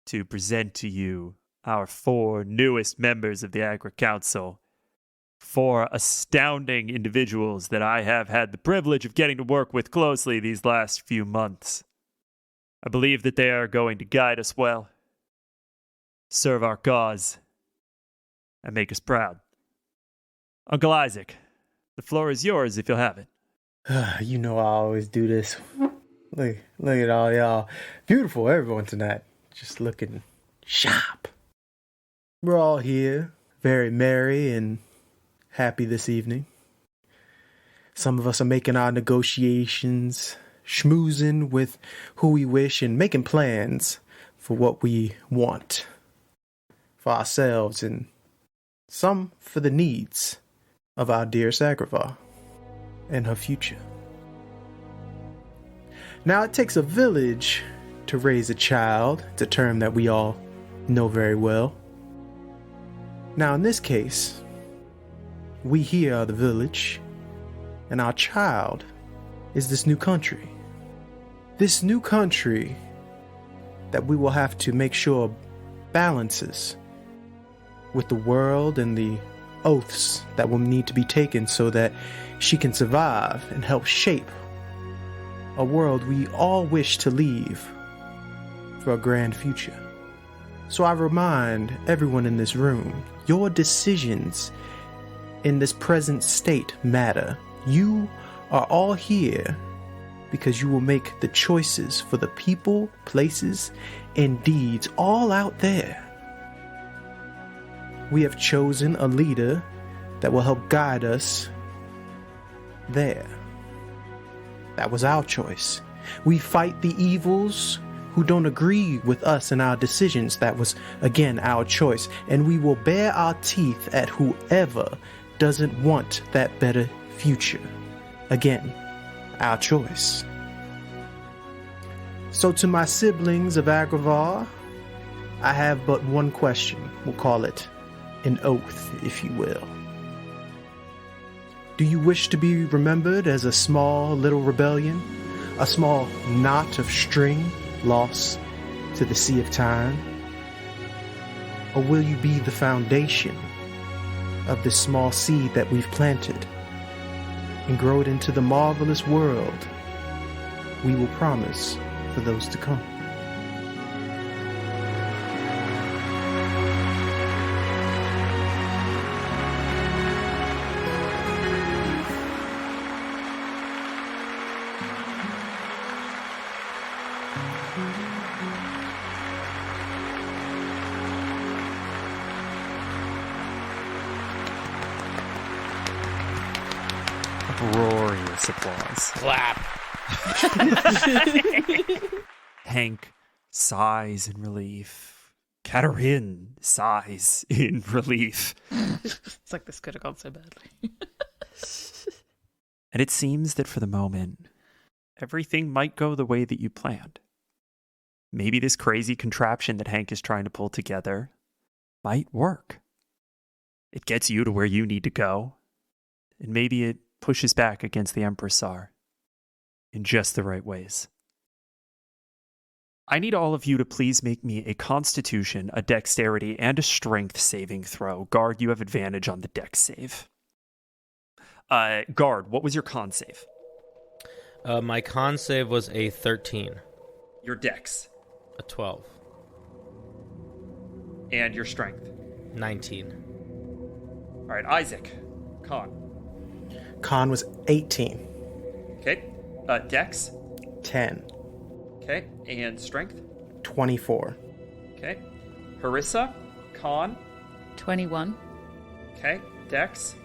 to present to you our 4 newest members of the Agri Council, 4 astounding individuals that I have had the privilege of getting to work with closely these last few months. I believe that they are going to guide us well, serve our cause, and make us proud. Uncle Isaac, the floor is yours if you'll have it. You know I always do this. Look at all y'all. Beautiful, everyone tonight. Just looking sharp. We're all here, very merry and happy this evening. Some of us are making our negotiations, schmoozing with who we wish, and making plans for what we want for ourselves, and some for the needs of our dear Sagravar and her future. Now, it takes a village to raise a child. It's a term that we all know very well. Now, in this case, we here are the village, and our child is this new country. This new country that we will have to make sure balances with the world and the oaths that will need to be taken so that she can survive and help shape a world we all wish to leave for a grand future. So I remind everyone in this room, your decisions in this present state matter. You are all here because you will make the choices for the people, places, and deeds all out there. We have chosen a leader that will help guide us there. That was our choice. We fight the evils who don't agree with us and our decisions. That was, again, our choice. And we will bare our teeth at whoever doesn't want that better future. Again, our choice. So to my siblings of Agravar, I have but one question. We'll call it an oath, if you will. Do you wish to be remembered as a small little rebellion? A small knot of string lost to the sea of time? Or will you be the foundation of this small seed that we've planted and grow it into the marvelous world we will promise for those to come? Uproarious applause. Clap. Hank sighs in relief. Katerin sighs in relief. It's like this could have gone so badly. And it seems that for the moment, everything might go the way that you planned. Maybe this crazy contraption that Hank is trying to pull together might work. It gets you to where you need to go, and maybe it pushes back against the Empressar in just the right ways. I need all of you to please make me a Constitution, a Dexterity, and a Strength saving throw. Guard, you have advantage on the Dex save. Guard, what was your con save? My con save was a 13. Your Dex. A 12. And your Strength. 19. All right, Isaac. Con. Con was 18. Okay. Dex. 10. Okay. And Strength. 24. Okay. Harissa. Con. 21, Okay. Dex.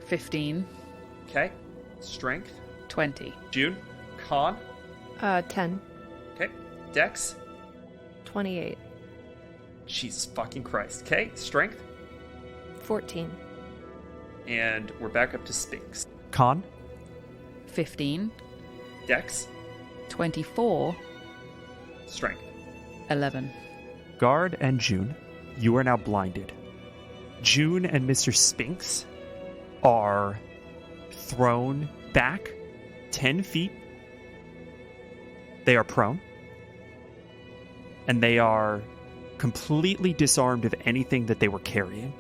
15, Okay. Strength. 20. June. Con. 10, Okay. Dex. 28, Jesus fucking Christ. Okay. Strength. 14, And we're back up to Sphinx. Con. 15, Dex. 24, Strength. 11. Guard and June, you are now blinded. June and Mr. Sphinx are thrown back 10 feet. They are prone. And they are completely disarmed of anything that they were carrying.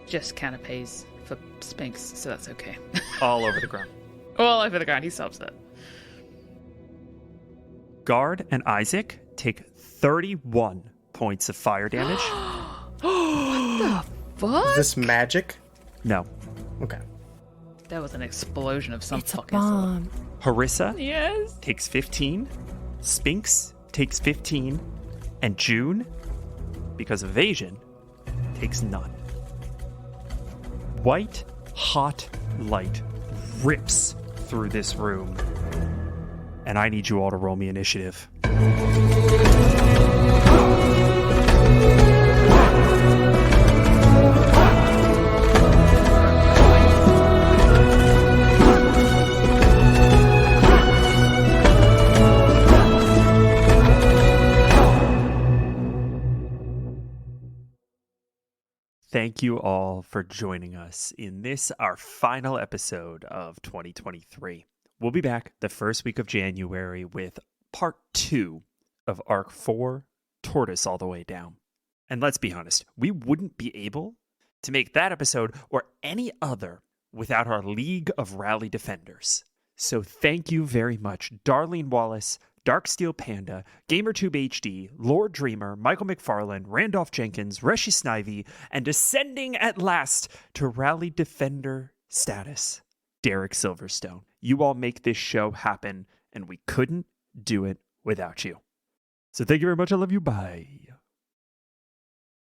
Just canapes for Sphinx, so that's okay. All over the ground. All over the ground, he solves it. Guard and Isaac take 31 points of fire damage. What? Is this magic? No. Okay. That was an explosion of some it's a fucking sort. bomb. Harissa Yes. takes 15. Sphinx takes 15. And June, because of evasion, takes none. White, hot light rips through this room. And I need you all to roll me initiative. Thank you all for joining us in this, our final episode of 2023. We'll be back the first week of January with part 2 of Arc 4, Tortoise All the Way Down. And let's be honest, we wouldn't be able to make that episode or any other without our League of Rally Defenders. So thank you very much, Darlene Wallace, Darksteel Panda, GamerTube HD, Lord Dreamer, Michael McFarlane, Randolph Jenkins, Reshi Snivy, and ascending at last to Rallied Defender status, Derek Silverstone. You all make this show happen, and we couldn't do it without you. So thank you very much. I love you. Bye.